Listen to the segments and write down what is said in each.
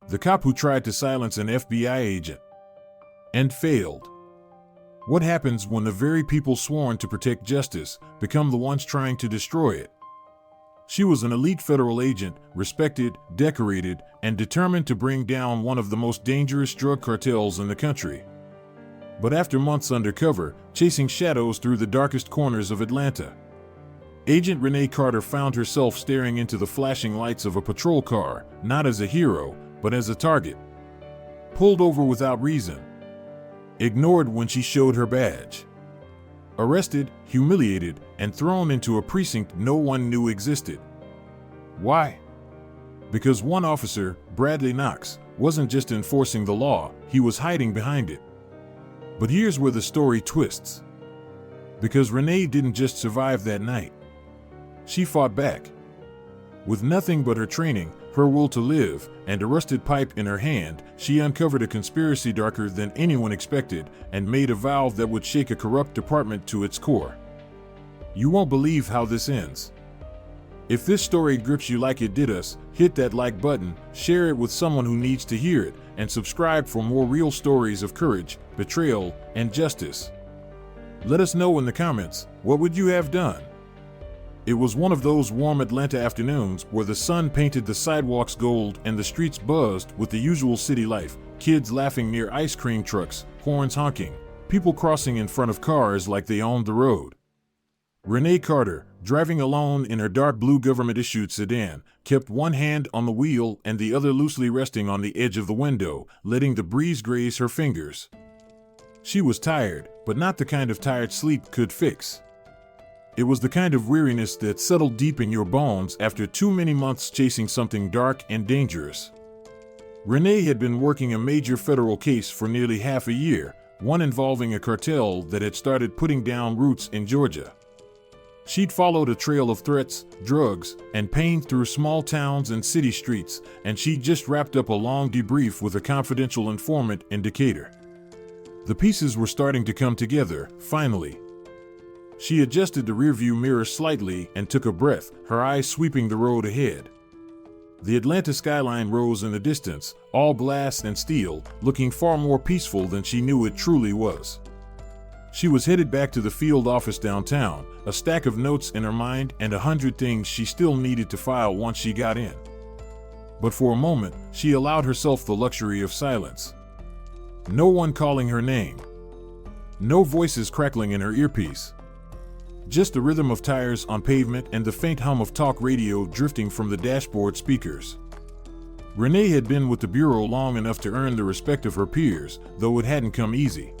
the cop who tried to silence an FBI agent and failed. What happens when the very people sworn to protect justice become the ones trying to destroy it? She was an elite federal agent, respected, decorated, and determined to bring down one of the most dangerous drug cartels in the country. But after months undercover, chasing shadows through the darkest corners of Atlanta, Agent Renee Carter found herself staring into the flashing lights of a patrol car, not as a hero, but as a target. Pulled over without reason. Ignored when she showed her badge. Arrested, humiliated, and thrown into a precinct no one knew existed. Why? Because one officer, Bradley Knox, wasn't just enforcing the law, he was hiding behind it. But here's where the story twists. Because Renee didn't just survive that night. She fought back. With nothing but her training, her will to live, and a rusted pipe in her hand, she uncovered a conspiracy darker than anyone expected and made a vow that would shake a corrupt department to its core. You won't believe how this ends. If this story grips you like it did us, hit that like button, share it with someone who needs to hear it, and subscribe for more real stories of courage, betrayal, and justice. Let us know in the comments, what would you have done? It was one of those warm Atlanta afternoons where the sun painted the sidewalks gold and the streets buzzed with the usual city life, kids laughing near ice cream trucks, horns honking, people crossing in front of cars like they owned the road. Renee Carter, driving alone in her dark blue government-issued sedan, kept one hand on the wheel and the other loosely resting on the edge of the window, letting the breeze graze her fingers. She was tired, but not the kind of tired sleep could fix. It was the kind of weariness that settled deep in your bones after too many months chasing something dark and dangerous. Renee had been working a major federal case for nearly half a year, one involving a cartel that had started putting down roots in Georgia. She'd followed a trail of threats, drugs, and pain through small towns and city streets, and she'd just wrapped up a long debrief with a confidential informant in Decatur. The pieces were starting to come together, finally. She adjusted the rearview mirror slightly and took a breath, her eyes sweeping the road ahead. The Atlanta skyline rose in the distance, all glass and steel, looking far more peaceful than she knew it truly was. She was headed back to the field office downtown, a stack of notes in her mind and 100 things she still needed to file once she got in. But for a moment, she allowed herself the luxury of silence. No one calling her name. No voices crackling in her earpiece. Just the rhythm of tires on pavement and the faint hum of talk radio drifting from the dashboard speakers. Renee had been with the Bureau long enough to earn the respect of her peers, though it hadn't come easy.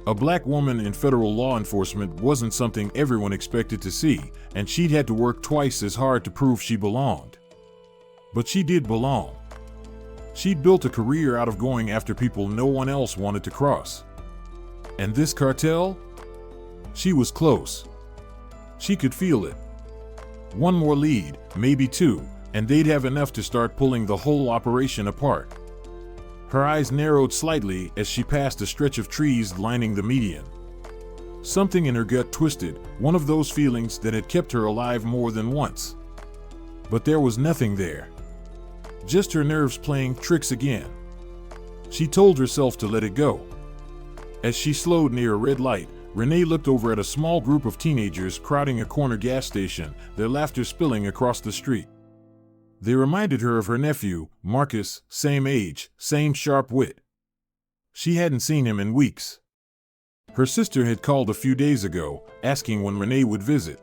A black woman in federal law enforcement wasn't something everyone expected to see, and she'd had to work twice as hard to prove she belonged. But she did belong. She'd built a career out of going after people no one else wanted to cross. And this cartel? She was close. She could feel it. One more lead, maybe two, and they'd have enough to start pulling the whole operation apart. Her eyes narrowed slightly as she passed a stretch of trees lining the median. Something in her gut twisted, one of those feelings that had kept her alive more than once. But there was nothing there. Just her nerves playing tricks again. She told herself to let it go. As she slowed near a red light, Renee looked over at a small group of teenagers crowding a corner gas station, their laughter spilling across the street. They reminded her of her nephew, Marcus, same age, same sharp wit. She hadn't seen him in weeks. Her sister had called a few days ago, asking when Renee would visit.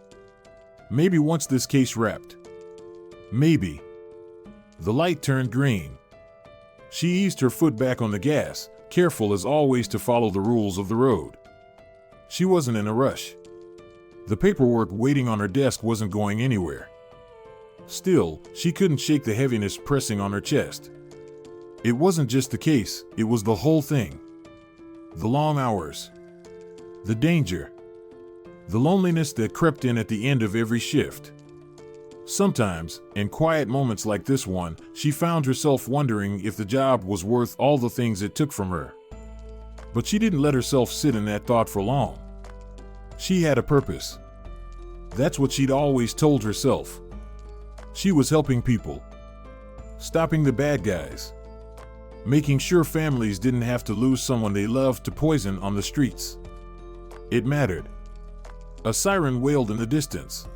Maybe once this case wrapped. Maybe. The light turned green. She eased her foot back on the gas, careful as always to follow the rules of the road. She wasn't in a rush. The paperwork waiting on her desk wasn't going anywhere. Still, she couldn't shake the heaviness pressing on her chest. It wasn't just the case, it was the whole thing. The long hours. The danger. The loneliness that crept in at the end of every shift. Sometimes, in quiet moments like this one, she found herself wondering if the job was worth all the things it took from her. But she didn't let herself sit in that thought for long. She had a purpose. That's what she'd always told herself. She was helping people. Stopping the bad guys. making sure families didn't have to lose someone they loved to poison on the streets. It mattered. A siren wailed in the distance.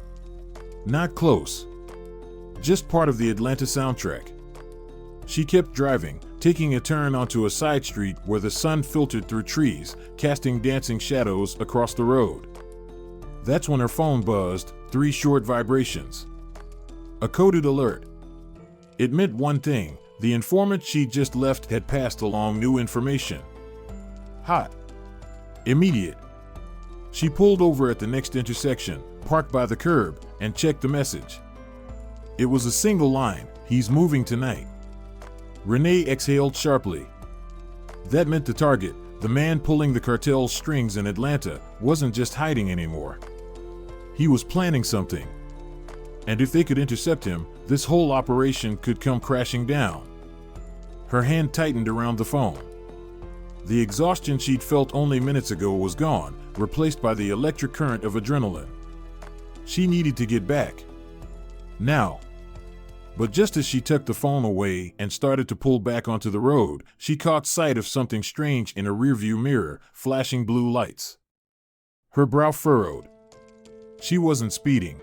Not close. Just part of the Atlanta soundtrack. She kept driving, taking a turn onto a side street where the sun filtered through trees, casting dancing shadows across the road. That's when her phone buzzed, 3 short vibrations. A coded alert. It meant one thing: the informant she'd just left had passed along new information. Hot. Immediate. She pulled over at the next intersection, parked by the curb, and checked the message. It was a single line: "He's moving tonight." Renee exhaled sharply. That meant the target, the man pulling the cartel's strings in Atlanta, wasn't just hiding anymore. He was planning something. And if they could intercept him, this whole operation could come crashing down. Her hand tightened around the phone. The exhaustion she'd felt only minutes ago was gone, replaced by the electric current of adrenaline. She needed to get back. Now. But just as she tucked the phone away and started to pull back onto the road, she caught sight of something strange in a rearview mirror, flashing blue lights. Her brow furrowed. She wasn't speeding.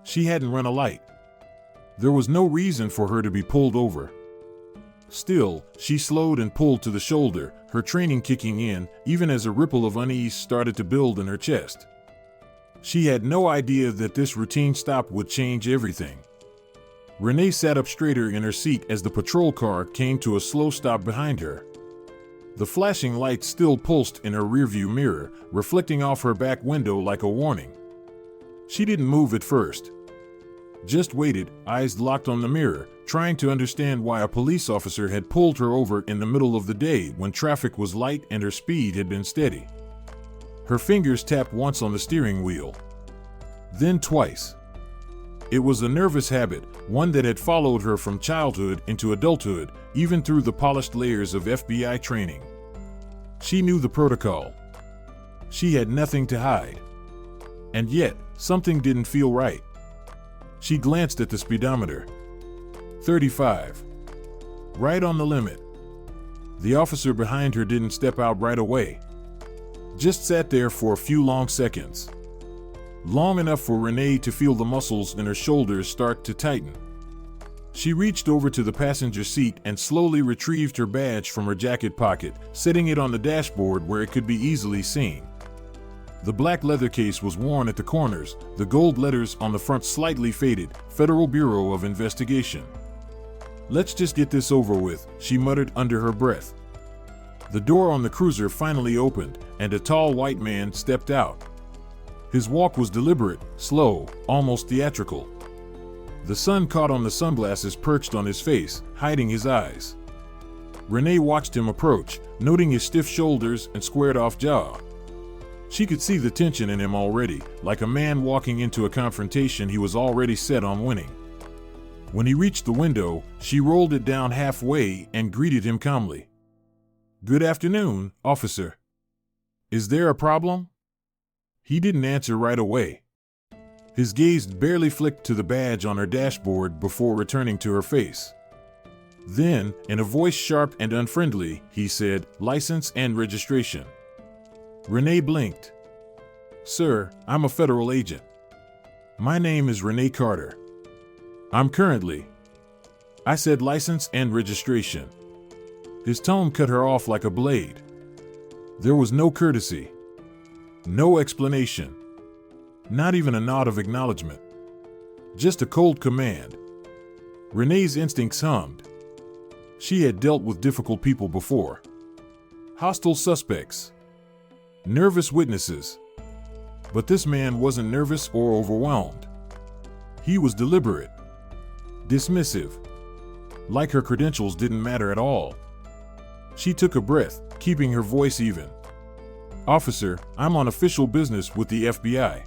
She hadn't run a light. There was no reason for her to be pulled over. Still, she slowed and pulled to the shoulder, her training kicking in, even as a ripple of unease started to build in her chest. She had no idea that this routine stop would change everything. Renee sat up straighter in her seat as the patrol car came to a slow stop behind her. The flashing lights still pulsed in her rearview mirror, reflecting off her back window like a warning. She didn't move at first. Just waited, eyes locked on the mirror, trying to understand why a police officer had pulled her over in the middle of the day when traffic was light and her speed had been steady. Her fingers tapped once on the steering wheel. Then twice. It was a nervous habit, one that had followed her from childhood into adulthood, even through the polished layers of FBI training. She knew the protocol. She had nothing to hide. And yet, something didn't feel right. She glanced at the speedometer. 35. Right on the limit. The officer behind her didn't step out right away. Just sat there for a few long seconds. Long enough for Renee to feel the muscles in her shoulders start to tighten. She reached over to the passenger seat and slowly retrieved her badge from her jacket pocket, setting it on the dashboard where it could be easily seen. The black leather case was worn at the corners, the gold letters on the front slightly faded, Federal Bureau of Investigation. "Let's just get this over with," she muttered under her breath. The door on the cruiser finally opened, and a tall white man stepped out. His walk was deliberate, slow, almost theatrical. The sun caught on the sunglasses perched on his face, hiding his eyes. Renee watched him approach, noting his stiff shoulders and squared-off jaw. She could see the tension in him already, like a man walking into a confrontation he was already set on winning. When he reached the window, she rolled it down halfway and greeted him calmly. "Good afternoon, officer. Is there a problem?" He didn't answer right away. His gaze barely flicked to the badge on her dashboard before returning to her face. Then, in a voice sharp and unfriendly, he said, "License and registration." Renee blinked. "Sir, I'm a federal agent. My name is Renee Carter. I'm currently—" I said license and registration. His tone cut her off like a blade. There was no courtesy. No explanation. Not even a nod of acknowledgement. Just a cold command. Renee's instincts hummed. She had dealt with difficult people before. Hostile suspects. Nervous witnesses. But this man wasn't nervous or overwhelmed. He was deliberate. Dismissive. Like her credentials didn't matter at all. She took a breath, keeping her voice even. "Officer, I'm on official business with the FBI.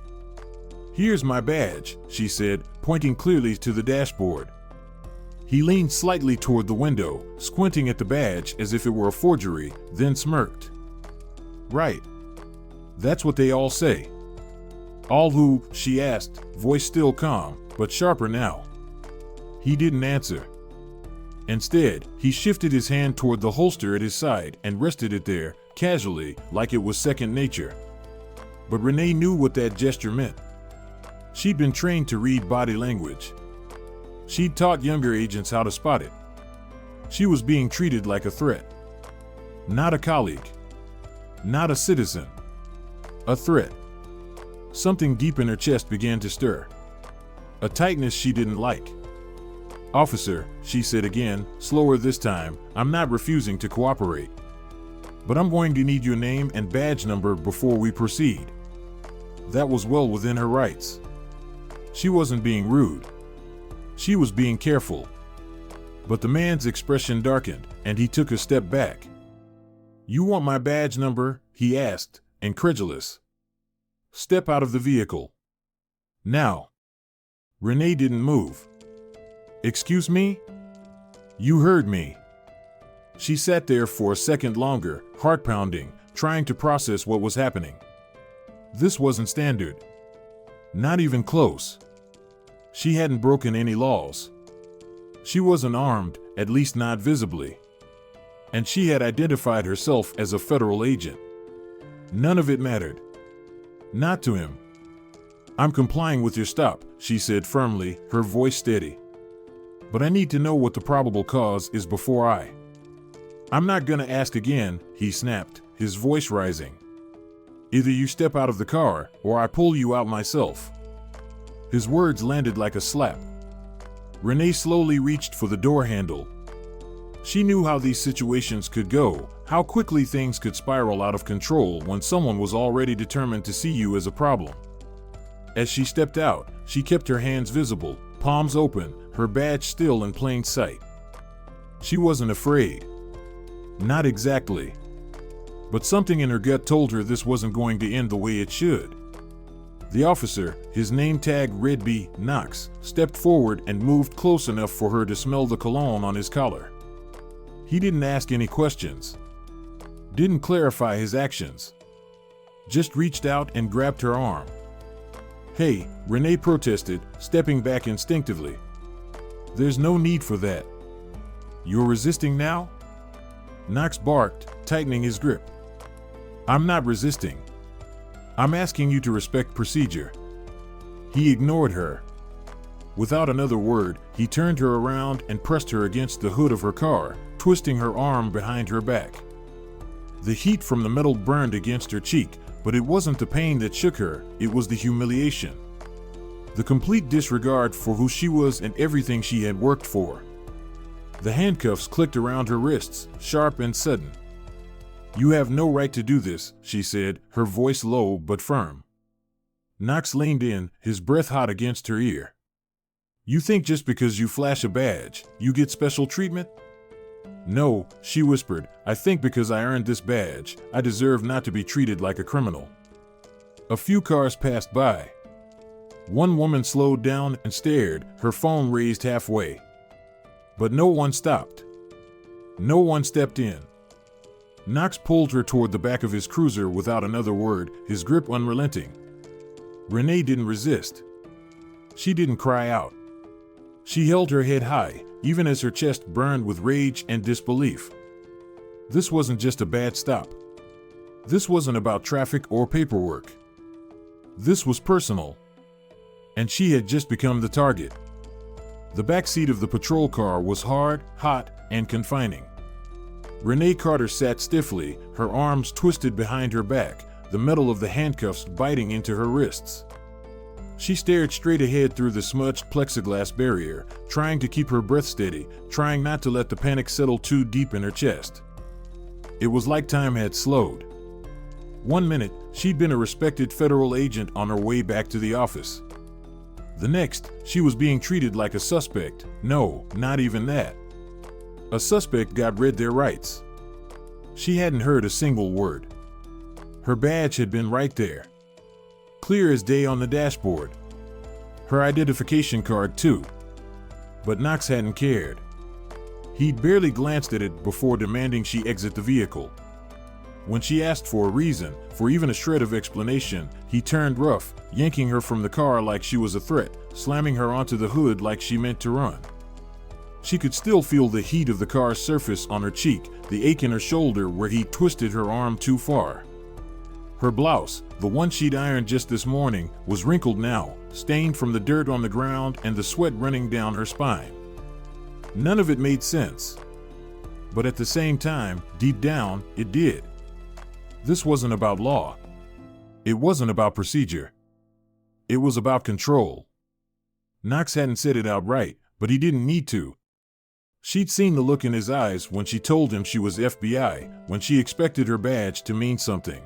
Here's my badge," she said, pointing clearly to the dashboard. He leaned slightly toward the window, squinting at the badge as if it were a forgery, then smirked. "Right. That's what they all say." "All who?" she asked, voice still calm, but sharper now. He didn't answer. Instead, he shifted his hand toward the holster at his side and rested it there, casually, like it was second nature. But Renee knew what that gesture meant. She'd been trained to read body language. She'd taught younger agents how to spot it. She was being treated like a threat. Not a colleague. Not a citizen. A threat. Something deep in her chest began to stir. A tightness she didn't like. "Officer," she said again, slower this time, "I'm not refusing to cooperate. But I'm going to need your name and badge number before we proceed." That was well within her rights. She wasn't being rude. She was being careful. But the man's expression darkened, and he took a step back. "You want my badge number?" he asked, incredulous. "Step out of the vehicle. Now." Renee didn't move. "Excuse me?" "You heard me." She sat there for a second longer, heart pounding, trying to process what was happening. This wasn't standard. Not even close. She hadn't broken any laws. She wasn't armed, at least not visibly. And she had identified herself as a federal agent. None of it mattered. Not to him. "I'm complying with your stop," she said firmly, her voice steady. "But I need to know what the probable cause is before I—" "I'm not gonna ask again," he snapped, his voice rising. "Either you step out of the car, or I pull you out myself." His words landed like a slap. Renee slowly reached for the door handle. She knew how these situations could go, how quickly things could spiral out of control when someone was already determined to see you as a problem. As she stepped out, she kept her hands visible, palms open, her badge still in plain sight. She wasn't afraid. Not exactly. But something in her gut told her this wasn't going to end the way it should. The officer, his name tag read B. Knox, stepped forward and moved close enough for her to smell the cologne on his collar. He didn't ask any questions. Didn't clarify his actions. Just reached out and grabbed her arm. "Hey," Renee protested, stepping back instinctively. "There's no need for that." "You're resisting now?" Knox barked, tightening his grip. "I'm not resisting. I'm asking you to respect procedure." He ignored her. Without another word, he turned her around and pressed her against the hood of her car, twisting her arm behind her back. The heat from the metal burned against her cheek, but it wasn't the pain that shook her, it was the humiliation. The complete disregard for who she was and everything she had worked for. The handcuffs clicked around her wrists, sharp and sudden. "You have no right to do this," she said, her voice low but firm. Knox leaned in, his breath hot against her ear. "You think just because you flash a badge, you get special treatment?" "No," she whispered, "I think because I earned this badge, I deserve not to be treated like a criminal." A few cars passed by. One woman slowed down and stared, her phone raised halfway. But no one stopped. No one stepped in. Knox pulled her toward the back of his cruiser without another word, his grip unrelenting. Renee didn't resist. She didn't cry out. She held her head high, even as her chest burned with rage and disbelief. This wasn't just a bad stop. This wasn't about traffic or paperwork. This was personal. And she had just become the target. The backseat of the patrol car was hard, hot, and confining. Renee Carter sat stiffly, her arms twisted behind her back, the metal of the handcuffs biting into her wrists. She stared straight ahead through the smudged plexiglass barrier, trying to keep her breath steady, trying not to let the panic settle too deep in her chest. It was like time had slowed. 1 minute, she'd been a respected federal agent on her way back to the office. The next, she was being treated like a suspect. No, not even that. A suspect got read their rights. She hadn't heard a single word. Her badge had been right there. Clear as day on the dashboard. Her identification card too. But Knox hadn't cared. He'd barely glanced at it before demanding she exit the vehicle. When she asked for a reason, for even a shred of explanation, he turned rough, yanking her from the car like she was a threat, slamming her onto the hood like she meant to run. She could still feel the heat of the car's surface on her cheek, the ache in her shoulder where he twisted her arm too far. Her blouse, the one she'd ironed just this morning, was wrinkled now, stained from the dirt on the ground and the sweat running down her spine. None of it made sense. But at the same time, deep down, it did. This wasn't about law. It wasn't about procedure. It was about control. Knox hadn't said it outright, but he didn't need to. She'd seen the look in his eyes when she told him she was FBI, when she expected her badge to mean something.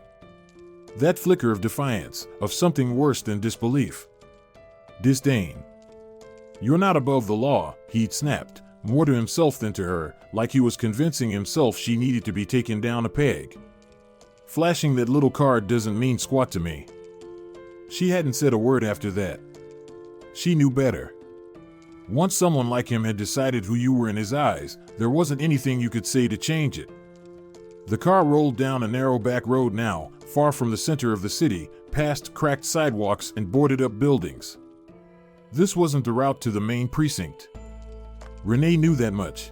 That flicker of defiance, of something worse than disbelief. Disdain. "You're not above the law," he'd snapped, more to himself than to her, like he was convincing himself she needed to be taken down a peg. "Flashing that little card doesn't mean squat to me." She hadn't said a word after that. She knew better. Once someone like him had decided who you were in his eyes, there wasn't anything you could say to change it. The car rolled down a narrow back road now, far from the center of the city, past cracked sidewalks and boarded-up buildings. This wasn't the route to the main precinct. Renee knew that much.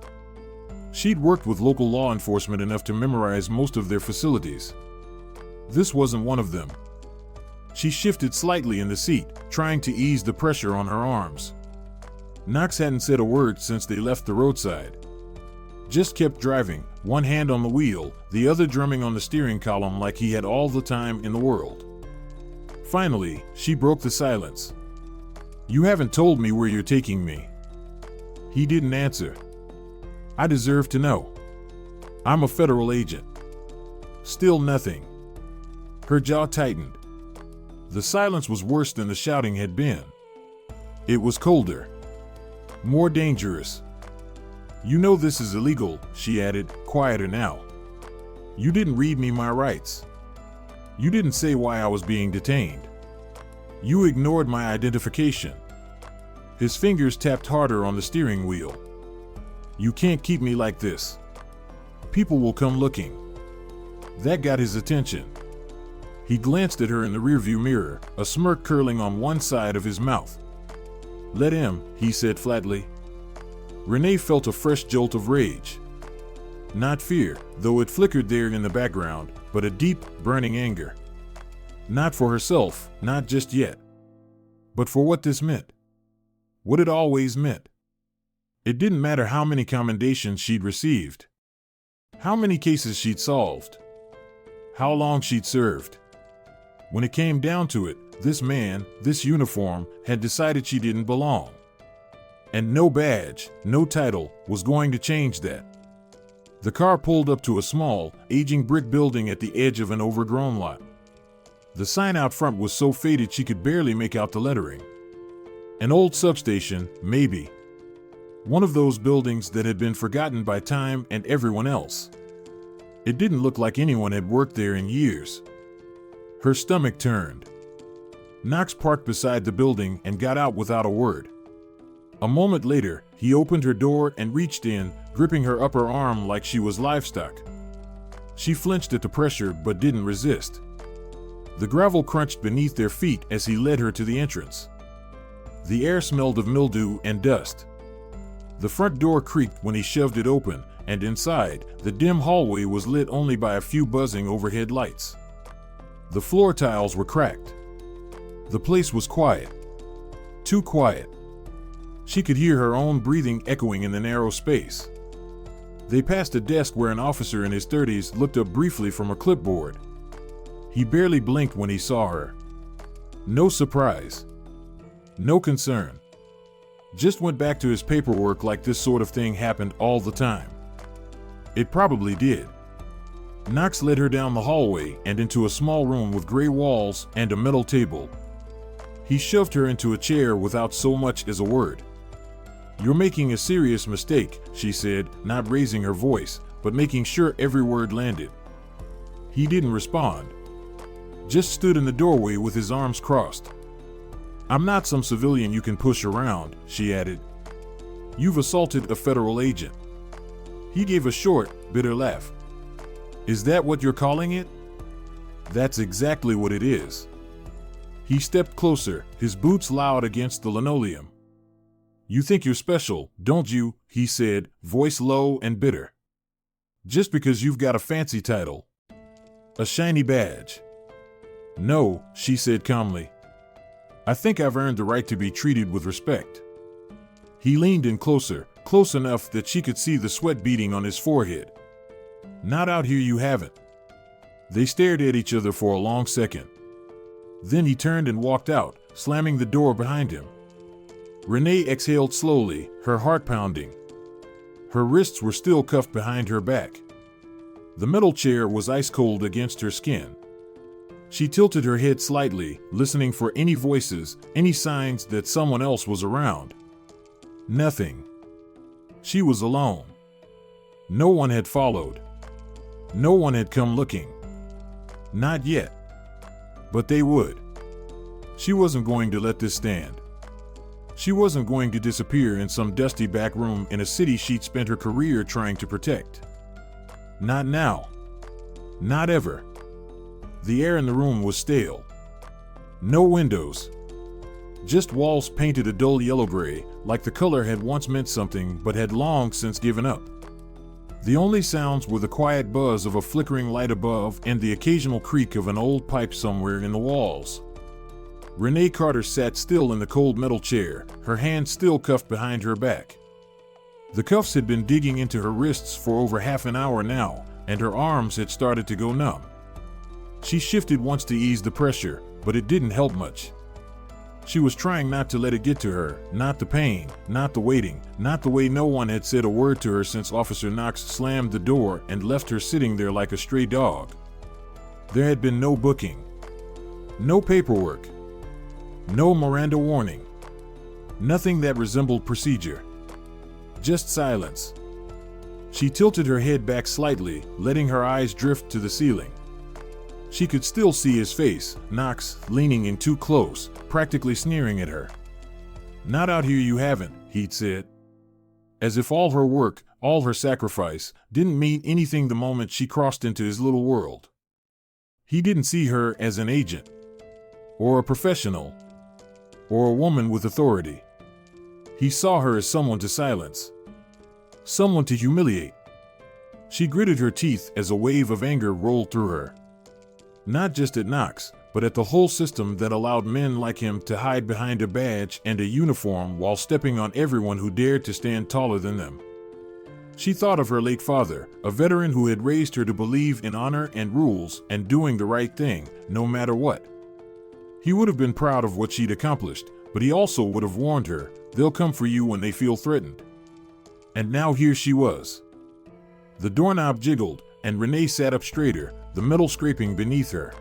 She'd worked with local law enforcement enough to memorize most of their facilities. This wasn't one of them. She shifted slightly in the seat, trying to ease the pressure on her arms. Knox hadn't said a word since they left the roadside. Just kept driving, one hand on the wheel, the other drumming on the steering column like he had all the time in the world. Finally, she broke the silence. "You haven't told me where you're taking me." He didn't answer. "I deserve to know. I'm a federal agent." Still nothing. Her jaw tightened. The silence was worse than the shouting had been. It was colder. More dangerous. "You know this is illegal," she added, quieter now. "You didn't read me my rights. You didn't say why I was being detained. You ignored my identification." His fingers tapped harder on the steering wheel. "You can't keep me like this. People will come looking." That got his attention. He glanced at her in the rearview mirror, a smirk curling on one side of his mouth. "Let him," he said flatly. Renee felt a fresh jolt of rage. Not fear, though it flickered there in the background, but a deep, burning anger. Not for herself, not just yet. But for what this meant. What it always meant. It didn't matter how many commendations she'd received. How many cases she'd solved. How long she'd served. When it came down to it, this man, this uniform, had decided she didn't belong. And no badge, no title, was going to change that. The car pulled up to a small, aging brick building at the edge of an overgrown lot. The sign out front was so faded she could barely make out the lettering. An old substation, maybe. One of those buildings that had been forgotten by time and everyone else. It didn't look like anyone had worked there in years. Her stomach turned. Knox parked beside the building and got out without a word. A moment later, he opened her door and reached in, gripping her upper arm like she was livestock. She flinched at the pressure but didn't resist. The gravel crunched beneath their feet as he led her to the entrance. The air smelled of mildew and dust. The front door creaked when he shoved it open, and inside, the dim hallway was lit only by a few buzzing overhead lights. The floor tiles were cracked. The place was quiet. Too quiet. She could hear her own breathing echoing in the narrow space. They passed a desk where an officer in his 30s looked up briefly from a clipboard. He barely blinked when he saw her. No surprise. No concern. Just went back to his paperwork like this sort of thing happened all the time. It probably did. Knox led her down the hallway and into a small room with gray walls and a metal table. He shoved her into a chair without so much as a word. "You're making a serious mistake," she said, not raising her voice, but making sure every word landed. He didn't respond. Just stood in the doorway with his arms crossed. "I'm not some civilian you can push around," she added. "You've assaulted a federal agent." He gave a short, bitter laugh. "Is that what you're calling it?" "That's exactly what it is." He stepped closer, his boots loud against the linoleum. "You think you're special, don't you?" he said, voice low and bitter. Just because you've got a fancy title. A shiny badge. No, she said calmly. I think I've earned the right to be treated with respect. He leaned in closer, close enough that she could see the sweat beading on his forehead. Not out here, you haven't. They stared at each other for a long second. Then he turned and walked out, slamming the door behind him. Renee exhaled slowly, her heart pounding. Her wrists were still cuffed behind her back. The metal chair was ice cold against her skin. She tilted her head slightly, listening for any voices, any signs that someone else was around. Nothing. She was alone. No one had followed. No one had come looking. Not yet. But they would. She wasn't going to let this stand. She wasn't going to disappear in some dusty back room in a city she'd spent her career trying to protect. Not now. Not ever. The air in the room was stale. No windows. Just walls painted a dull yellow-gray, like the color had once meant something but had long since given up. The only sounds were the quiet buzz of a flickering light above and the occasional creak of an old pipe somewhere in the walls. Renee Carter sat still in the cold metal chair, her hands still cuffed behind her back. The cuffs had been digging into her wrists for over half an hour now, and her arms had started to go numb. She shifted once to ease the pressure, but it didn't help much. She was trying not to let it get to her, not the pain, not the waiting, not the way no one had said a word to her since Officer Knox slammed the door and left her sitting there like a stray dog. There had been no booking, no paperwork, no Miranda warning, nothing that resembled procedure. Just silence. She tilted her head back slightly, letting her eyes drift to the ceiling. She could still see his face, Knox, leaning in too close, practically sneering at her. Not out here, you haven't, he'd said. As if all her work, all her sacrifice, didn't mean anything the moment she crossed into his little world. He didn't see her as an agent, or a professional, or a woman with authority. He saw her as someone to silence, someone to humiliate. She gritted her teeth as a wave of anger rolled through her. Not just at Knox, but at the whole system that allowed men like him to hide behind a badge and a uniform while stepping on everyone who dared to stand taller than them. She thought of her late father, a veteran who had raised her to believe in honor and rules and doing the right thing, no matter what. He would have been proud of what she'd accomplished, but he also would have warned her, they'll come for you when they feel threatened. And now here she was. The doorknob jiggled, and Renee sat up straighter, the metal scraping beneath her.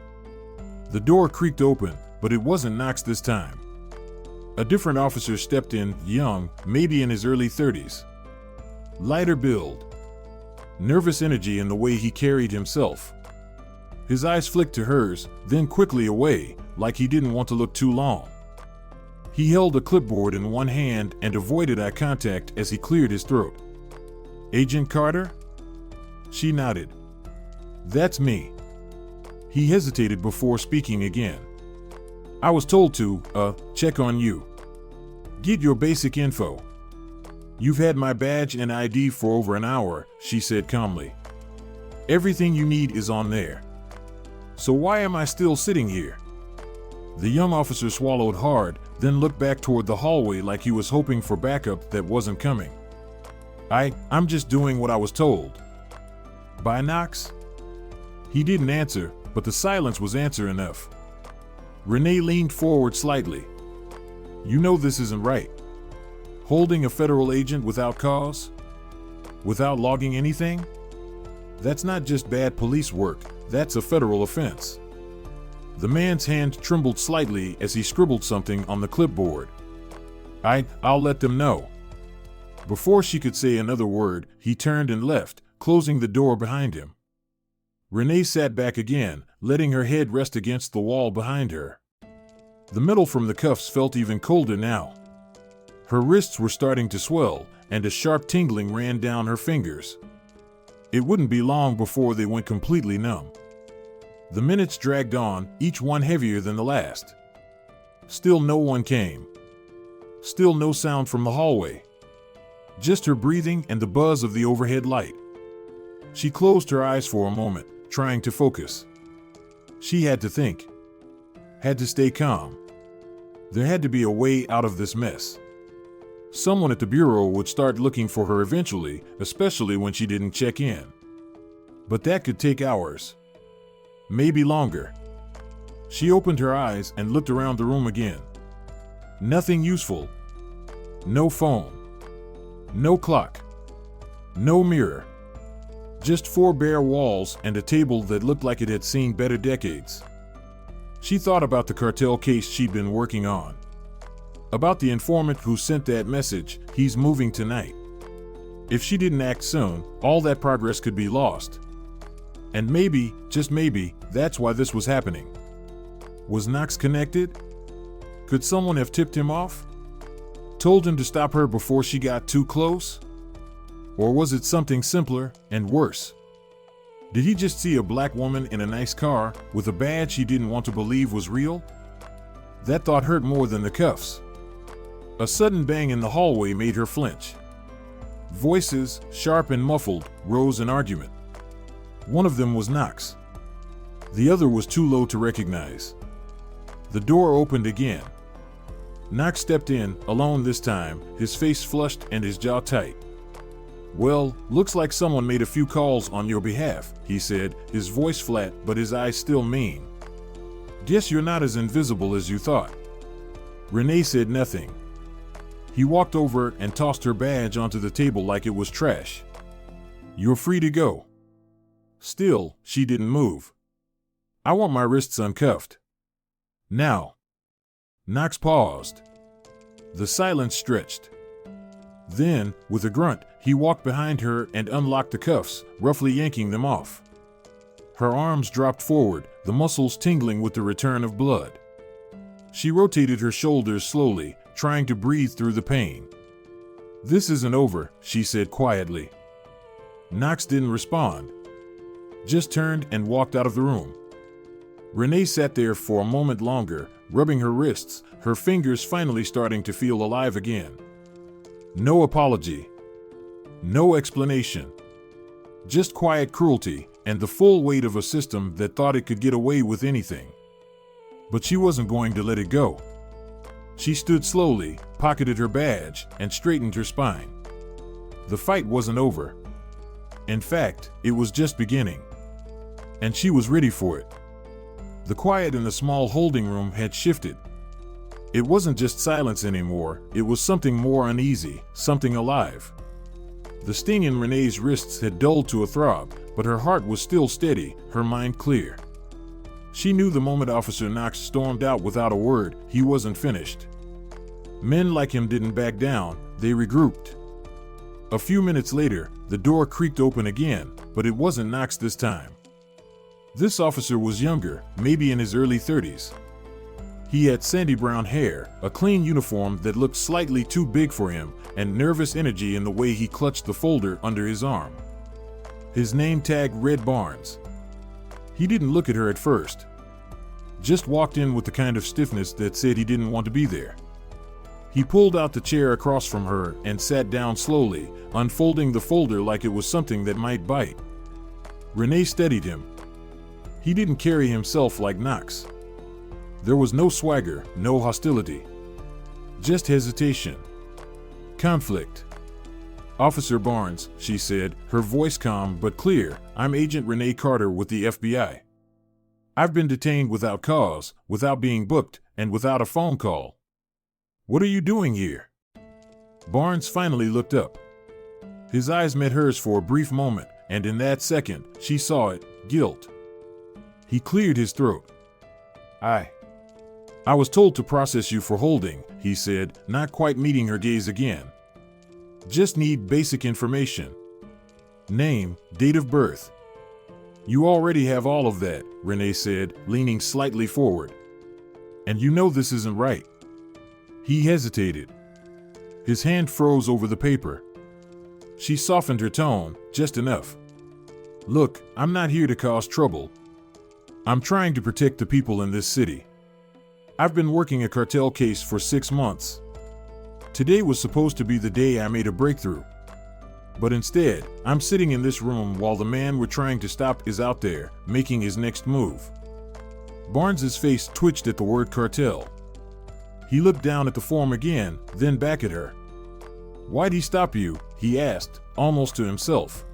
The door creaked open, but it wasn't Knox this time. A different officer stepped in, young, maybe in his early 30s. Lighter build. Nervous energy in the way he carried himself. His eyes flicked to hers, then quickly away, like he didn't want to look too long. He held a clipboard in one hand and avoided eye contact as he cleared his throat. Agent Carter? She nodded. That's me. He hesitated before speaking again. I was told to, check on you. Get your basic info. You've had my badge and ID for over an hour, she said calmly. Everything you need is on there. So why am I still sitting here? The young officer swallowed hard, then looked back toward the hallway like he was hoping for backup that wasn't coming. I'm just doing what I was told. By Knox? He didn't answer, but the silence was answer enough. Renee leaned forward slightly. You know this isn't right. Holding a federal agent without cause? Without logging anything? That's not just bad police work, that's a federal offense. The man's hand trembled slightly as he scribbled something on the clipboard. I'll let them know. Before she could say another word, he turned and left, closing the door behind him. Renee sat back again, letting her head rest against the wall behind her. The metal from the cuffs felt even colder now. Her wrists were starting to swell, and a sharp tingling ran down her fingers. It wouldn't be long before they went completely numb. The minutes dragged on, each one heavier than the last. Still no one came. Still no sound from the hallway. just her breathing and the buzz of the overhead light. She closed her eyes for a moment, trying to focus. She had to think, had to stay calm. There had to be a way out of this mess. Someone at the bureau would start looking for her eventually, especially when she didn't check in. But that could take hours. Maybe longer. She opened her eyes and looked around the room again. Nothing useful. No phone. No clock. No mirror. Just 4 bare walls and a table that looked like it had seen better decades. She thought about the cartel case she'd been working on. About the informant who sent that message, "He's moving tonight." If she didn't act soon, all that progress could be lost. And maybe, just maybe, that's why this was happening. Was Knox connected? Could someone have tipped him off? Told him to stop her before she got too close? Or was it something simpler and worse? Did he just see a black woman in a nice car with a badge he didn't want to believe was real? That thought hurt more than the cuffs. A sudden bang in the hallway made her flinch. Voices, sharp and muffled, rose in argument. One of them was Knox. The other was too low to recognize. The door opened again. Knox stepped in, alone this time, his face flushed and his jaw tight. "Well, looks like someone made a few calls on your behalf," he said, his voice flat but his eyes still mean. "Guess you're not as invisible as you thought." Renee said nothing. He walked over and tossed her badge onto the table like it was trash. "You're free to go." Still, she didn't move. "I want my wrists uncuffed. Now." Knox paused. The silence stretched. Then, with a grunt, he walked behind her and unlocked the cuffs, roughly yanking them off. Her arms dropped forward, the muscles tingling with the return of blood. She rotated her shoulders slowly, trying to breathe through the pain. "This isn't over," she said quietly. Knox didn't respond. Just turned and walked out of the room. Renee sat there for a moment longer, rubbing her wrists, her fingers finally starting to feel alive again. No apology. No explanation. Just quiet cruelty and the full weight of a system that thought it could get away with anything. But she wasn't going to let it go. She stood slowly, pocketed her badge, and straightened her spine. The fight wasn't over. In fact, it was just beginning. And she was ready for it. The quiet in the small holding room had shifted. It wasn't just silence anymore, it was something more uneasy, something alive. The sting in Renee's wrists had dulled to a throb, but her heart was still steady, her mind clear. She knew the moment Officer Knox stormed out without a word, he wasn't finished. Men like him didn't back down, they regrouped. A few minutes later, the door creaked open again, but it wasn't Knox this time. This officer was younger, maybe in his early 30s. He had sandy brown hair, a clean uniform that looked slightly too big for him, and nervous energy in the way he clutched the folder under his arm. His name tag read Barnes. He didn't look at her at first. Just walked in with the kind of stiffness that said he didn't want to be there. He pulled out the chair across from her and sat down slowly, unfolding the folder like it was something that might bite. Renee steadied him. He didn't carry himself like Knox. There was no swagger, no hostility. Just hesitation. Conflict. "Officer Barnes," she said, her voice calm but clear, "I'm Agent Renee Carter with the FBI. I've been detained without cause, without being booked, and without a phone call. What are you doing here?" Barnes finally looked up. His eyes met hers for a brief moment, and in that second, she saw it, guilt. He cleared his throat. I was told to process you for holding," he said, not quite meeting her gaze again. "Just need basic information. Name, date of birth." "You already have all of that," Renee said, leaning slightly forward. "And you know this isn't right." He hesitated. His hand froze over the paper. She softened her tone, just enough. "Look, I'm not here to cause trouble. I'm trying to protect the people in this city. I've been working a cartel case for 6 months. Today was supposed to be the day I made a breakthrough. But instead, I'm sitting in this room while the man we're trying to stop is out there, making his next move. Barnes's face twitched at the word cartel. He looked down at the form again, then back at her. "Why'd he stop you?" he asked, almost to himself.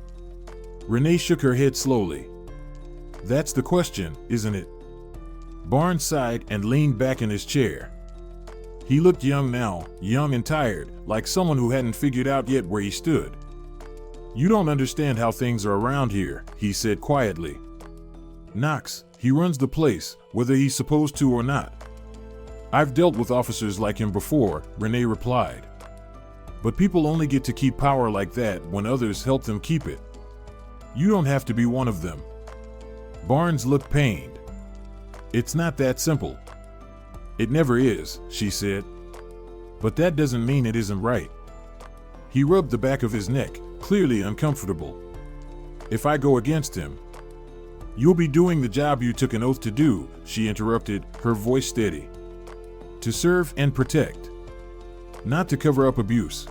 Renee shook her head slowly. "That's the question, isn't it?" Barnes sighed and leaned back in his chair. He looked young now, young and tired, like someone who hadn't figured out yet where he stood. "You don't understand how things are around here," he said quietly. "Knox, he runs the place, whether he's supposed to or not." "I've dealt with officers like him before," Renee replied. "But people only get to keep power like that when others help them keep it. You don't have to be one of them." Barnes looked pained. "It's not that simple." "It never is," she said. "But that doesn't mean it isn't right." He rubbed the back of his neck, clearly uncomfortable. "If I go against him—" "You'll be doing the job you took an oath to do," she interrupted, her voice steady. "To serve and protect. Not to cover up abuse.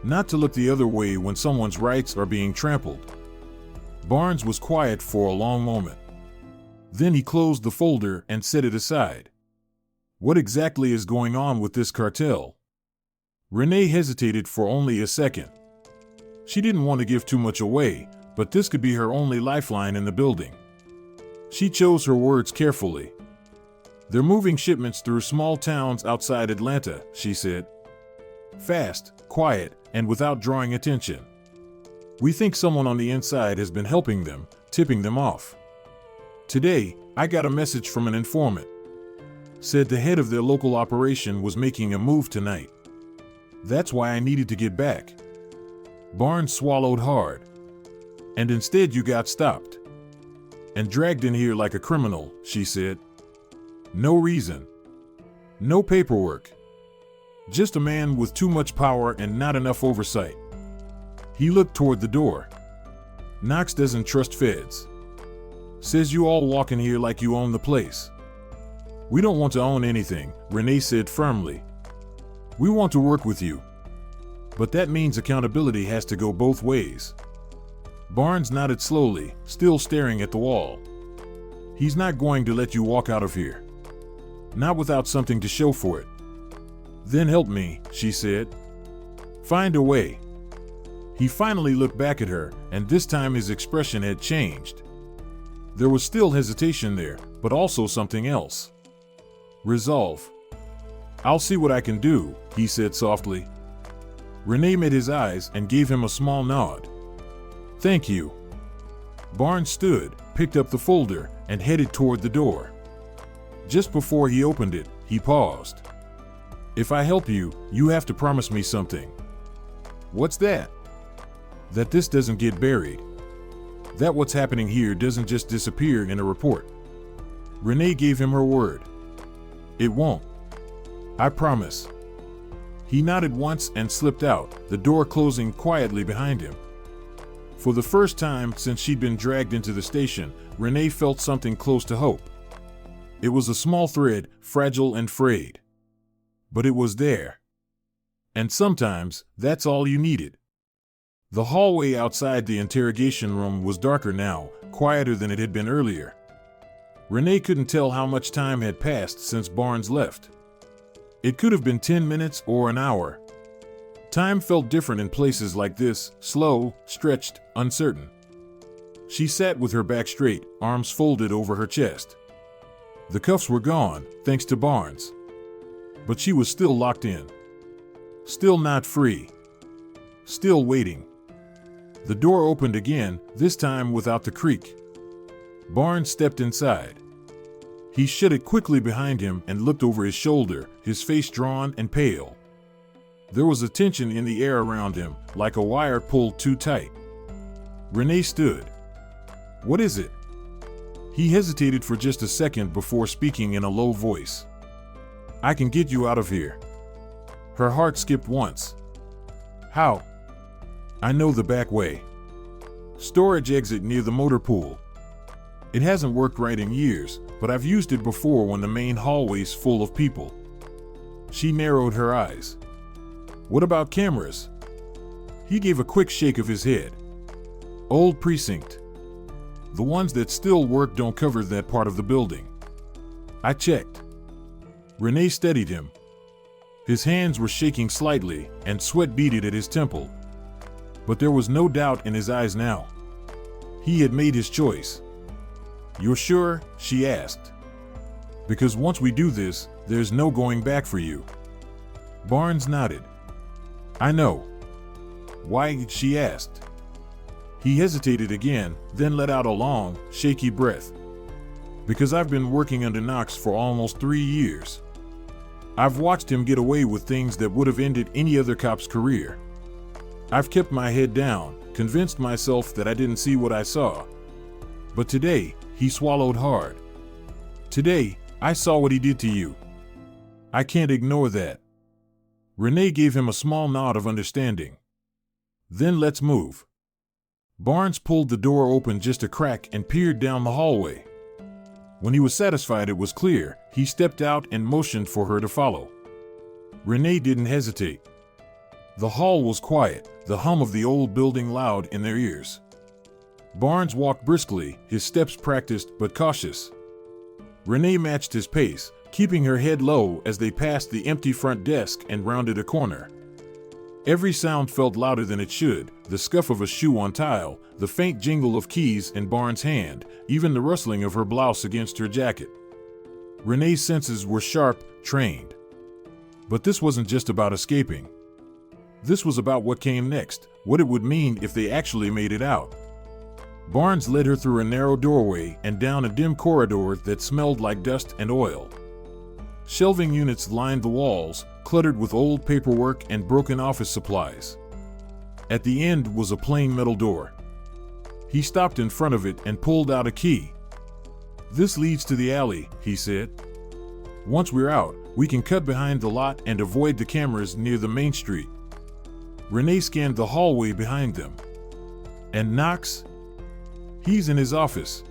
Not to look the other way when someone's rights are being trampled." Barnes was quiet for a long moment. Then he closed the folder and set it aside. "What exactly is going on with this cartel?" Renee hesitated for only a second. She didn't want to give too much away, but this could be her only lifeline in the building. She chose her words carefully. "They're moving shipments through small towns outside Atlanta," she said. "Fast, quiet, and without drawing attention. We think someone on the inside has been helping them, tipping them off. Today, I got a message from an informant. Said the head of their local operation was making a move tonight. That's why I needed to get back." Barnes swallowed hard. "And instead you got stopped. And dragged in here like a criminal," she said. "No reason. No paperwork. Just a man with too much power and not enough oversight." He looked toward the door. "Knox doesn't trust feds. Says you all walk in here like you own the place." "We don't want to own anything," Renee said firmly. "We want to work with you. But that means accountability has to go both ways." Barnes nodded slowly, still staring at the wall. "He's not going to let you walk out of here. Not without something to show for it." "Then help me," she said. "Find a way." He finally looked back at her, and this time his expression had changed. There was still hesitation there, but also something else. Resolve. "I'll see what I can do," he said softly. Renee met his eyes and gave him a small nod. "Thank you." Barnes stood, picked up the folder, and headed toward the door. Just before he opened it, he paused. "If I help you, you have to promise me something." "What's that?" "That this doesn't get buried. That what's happening here doesn't just disappear in a report." Renee gave him her word. "It won't. I promise." He nodded once and slipped out, the door closing quietly behind him. For the first time since she'd been dragged into the station, Renee felt something close to hope. It was a small thread, fragile and frayed. But it was there. And sometimes, that's all you needed. The hallway outside the interrogation room was darker now, quieter than it had been earlier. Renee couldn't tell how much time had passed since Barnes left. It could have been 10 minutes or an hour. Time felt different in places like this, slow, stretched, uncertain. She sat with her back straight, arms folded over her chest. The cuffs were gone, thanks to Barnes. But she was still locked in. Still not free. Still waiting. The door opened again, this time without the creak. Barnes stepped inside. He shut it quickly behind him and looked over his shoulder, his face drawn and pale. There was a tension in the air around him, like a wire pulled too tight. Renee stood. "What is it?" He hesitated for just a second before speaking in a low voice. "I can get you out of here." Her heart skipped once. "How?" "I know the back way. Storage exit near the motor pool. It hasn't worked right in years, but I've used it before when the main hallway's full of people." She narrowed her eyes. What about cameras? He gave a quick shake of his head. Old precinct. The ones that still work don't cover that part of the building. I checked. Renee steadied him. His hands were shaking slightly, and sweat beaded at his temple. But there was no doubt in his eyes now. He had made his choice. You're sure? She asked. Because once we do this, there's no going back for you. Barnes nodded. I know. Why? She asked. He hesitated again, then let out a long, shaky breath. Because I've been working under Knox for almost 3 years. I've watched him get away with things that would have ended any other cop's career. I've kept my head down, convinced myself that I didn't see what I saw. But today, he swallowed hard. Today, I saw what he did to you. I can't ignore that. Renee gave him a small nod of understanding. Then let's move. Barnes pulled the door open just a crack and peered down the hallway. When he was satisfied it was clear, he stepped out and motioned for her to follow. Renee didn't hesitate. The hall was quiet, the hum of the old building loud in their ears. Barnes walked briskly, his steps practiced but cautious. Renee matched his pace, keeping her head low as they passed the empty front desk and rounded a corner. Every sound felt louder than it should, the scuff of a shoe on tile, the faint jingle of keys in Barnes' hand, even the rustling of her blouse against her jacket. Renee's senses were sharp, trained. But this wasn't just about escaping. This was about what came next, what it would mean if they actually made it out. Barnes led her through a narrow doorway and down a dim corridor that smelled like dust and oil. Shelving units lined the walls, cluttered with old paperwork and broken office supplies. At the end was a plain metal door. He stopped in front of it and pulled out a key. This leads to the alley, he said. Once we're out, we can cut behind the lot and avoid the cameras near the main street. Renee scanned the hallway behind them. And Knox? He's in his office.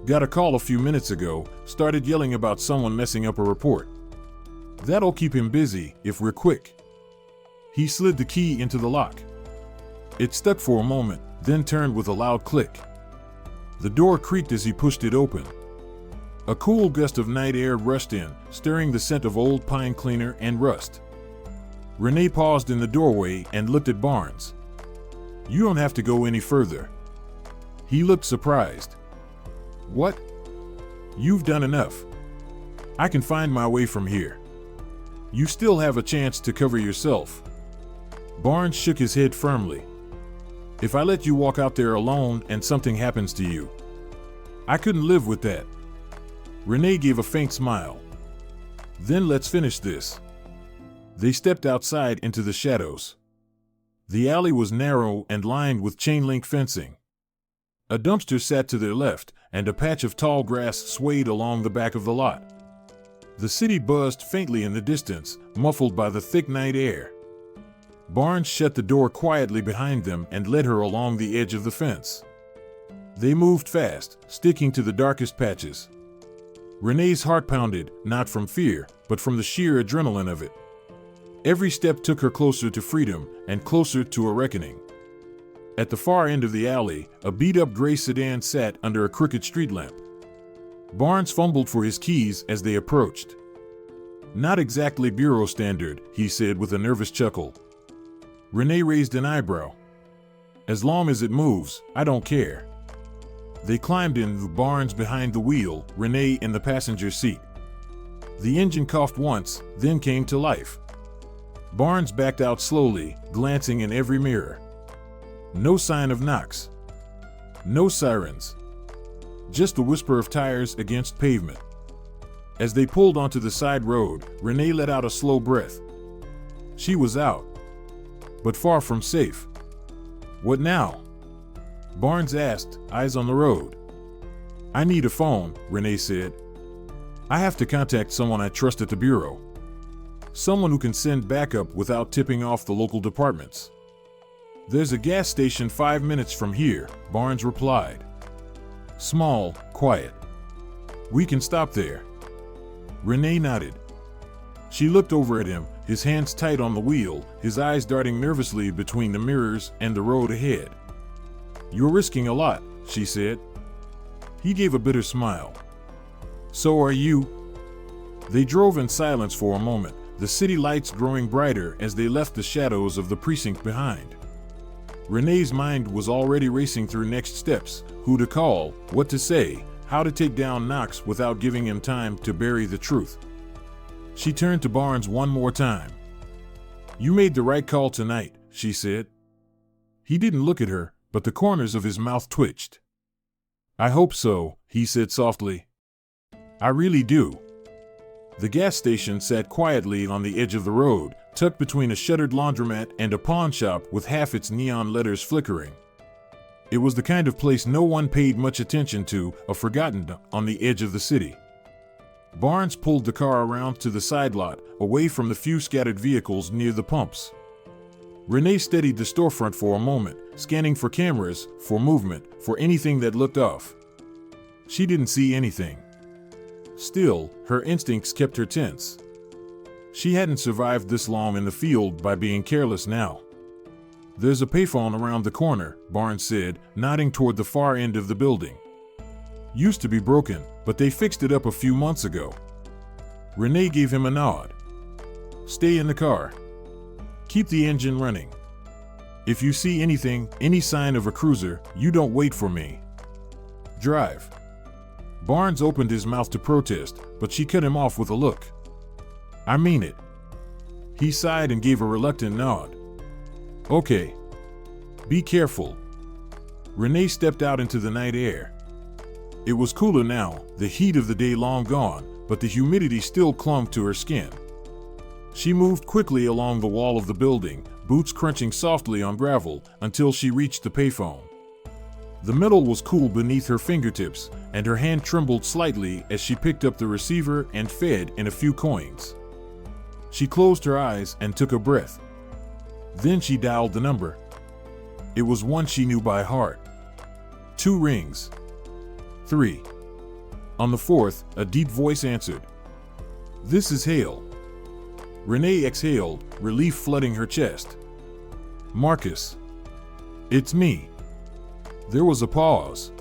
Got a call a few minutes ago, started yelling about someone messing up a report. That'll keep him busy if we're quick. He slid the key into the lock. It stuck for a moment, then turned with a loud click. The door creaked as he pushed it open. A cool gust of night air rushed in, stirring the scent of old pine cleaner and rust. Renee paused in the doorway and looked at Barnes. You don't have to go any further. He looked surprised. What? You've done enough. I can find my way from here. You still have a chance to cover yourself. Barnes shook his head firmly. If I let you walk out there alone and something happens to you, I couldn't live with that. Renee gave a faint smile. Then let's finish this. They stepped outside into the shadows. The alley was narrow and lined with chain-link fencing. A dumpster sat to their left, and a patch of tall grass swayed along the back of the lot. The city buzzed faintly in the distance, muffled by the thick night air. Barnes shut the door quietly behind them and led her along the edge of the fence. They moved fast, sticking to the darkest patches. Renee's heart pounded, not from fear, but from the sheer adrenaline of it. Every step took her closer to freedom, and closer to a reckoning. At the far end of the alley, a beat-up gray sedan sat under a crooked street lamp. Barnes fumbled for his keys as they approached. Not exactly bureau standard, he said with a nervous chuckle. Renee raised an eyebrow. As long as it moves, I don't care. They climbed in, Barnes behind the wheel, Renee in the passenger seat. The engine coughed once, then came to life. Barnes backed out slowly, glancing in every mirror. No sign of Knox. No sirens. Just the whisper of tires against pavement. As they pulled onto the side road, Renee let out a slow breath. She was out. But far from safe. What now? Barnes asked, eyes on the road. I need a phone, Renee said. I have to contact someone I trust at the bureau. Someone who can send backup without tipping off the local departments. There's a gas station 5 minutes from here, Barnes replied. Small, quiet. We can stop there. Renee nodded. She looked over at him, his hands tight on the wheel, his eyes darting nervously between the mirrors and the road ahead. "You're risking a lot," she said. He gave a bitter smile. "So are you." They drove in silence for a moment, the city lights growing brighter as they left the shadows of the precinct behind. Renee's mind was already racing through next steps: who to call, what to say, how to take down Knox without giving him time to bury the truth. She turned to Barnes one more time. "You made the right call tonight," she said. He didn't look at her, but the corners of his mouth twitched. "I hope so," he said softly. "I really do." The gas station sat quietly on the edge of the road, tucked between a shuttered laundromat and a pawn shop with half its neon letters flickering. It was the kind of place no one paid much attention to, a forgotten on the edge of the city. Barnes pulled the car around to the side lot, away from the few scattered vehicles near the pumps. Renee steadied the storefront for a moment, scanning for cameras, for movement, for anything that looked off. She didn't see anything. Still, her instincts kept her tense. She hadn't survived this long in the field by being careless now. "There's a payphone around the corner," Barnes said, nodding toward the far end of the building. "Used to be broken, but they fixed it up a few months ago." Renee gave him a nod. "Stay in the car. Keep the engine running. If you see anything, any sign of a cruiser, you don't wait for me. Drive." Barnes opened his mouth to protest, but she cut him off with a look. "I mean it." He sighed and gave a reluctant nod. "Okay. Be careful." Renee stepped out into the night air. It was cooler now, the heat of the day long gone, but the humidity still clung to her skin. She moved quickly along the wall of the building, boots crunching softly on gravel, until she reached the payphone. The metal was cool beneath her fingertips, and her hand trembled slightly as she picked up the receiver and fed in a few coins. She closed her eyes and took a breath. Then she dialed the number. It was one she knew by heart. 2 rings. 3. On the 4th, a deep voice answered. "This is Hale." Renee exhaled, relief flooding her chest. "Marcus." "It's me." There was a pause.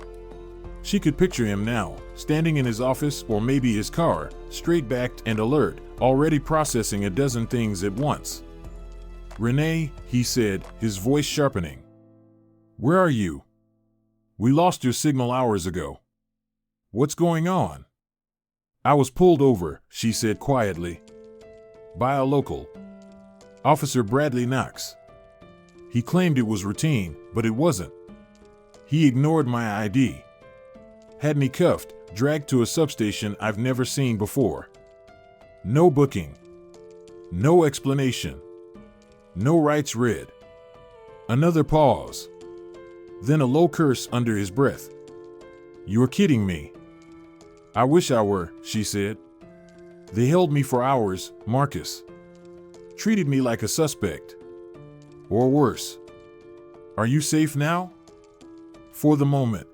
She could picture him now, standing in his office or maybe his car, straight-backed and alert, already processing a dozen things at once. "Renee," he said, his voice sharpening. "Where are you? We lost your signal hours ago. What's going on?" "I was pulled over," she said quietly. "By a local. Officer Bradley Knox. He claimed it was routine, but it wasn't. He ignored my ID. Had me cuffed, dragged to a substation I've never seen before. No booking. No explanation. No rights read." Another pause. Then a low curse under his breath. "You're kidding me." "I wish I were," she said. "They held me for hours, Marcus. Treated me like a suspect. Or worse. Are you safe now?" "For the moment.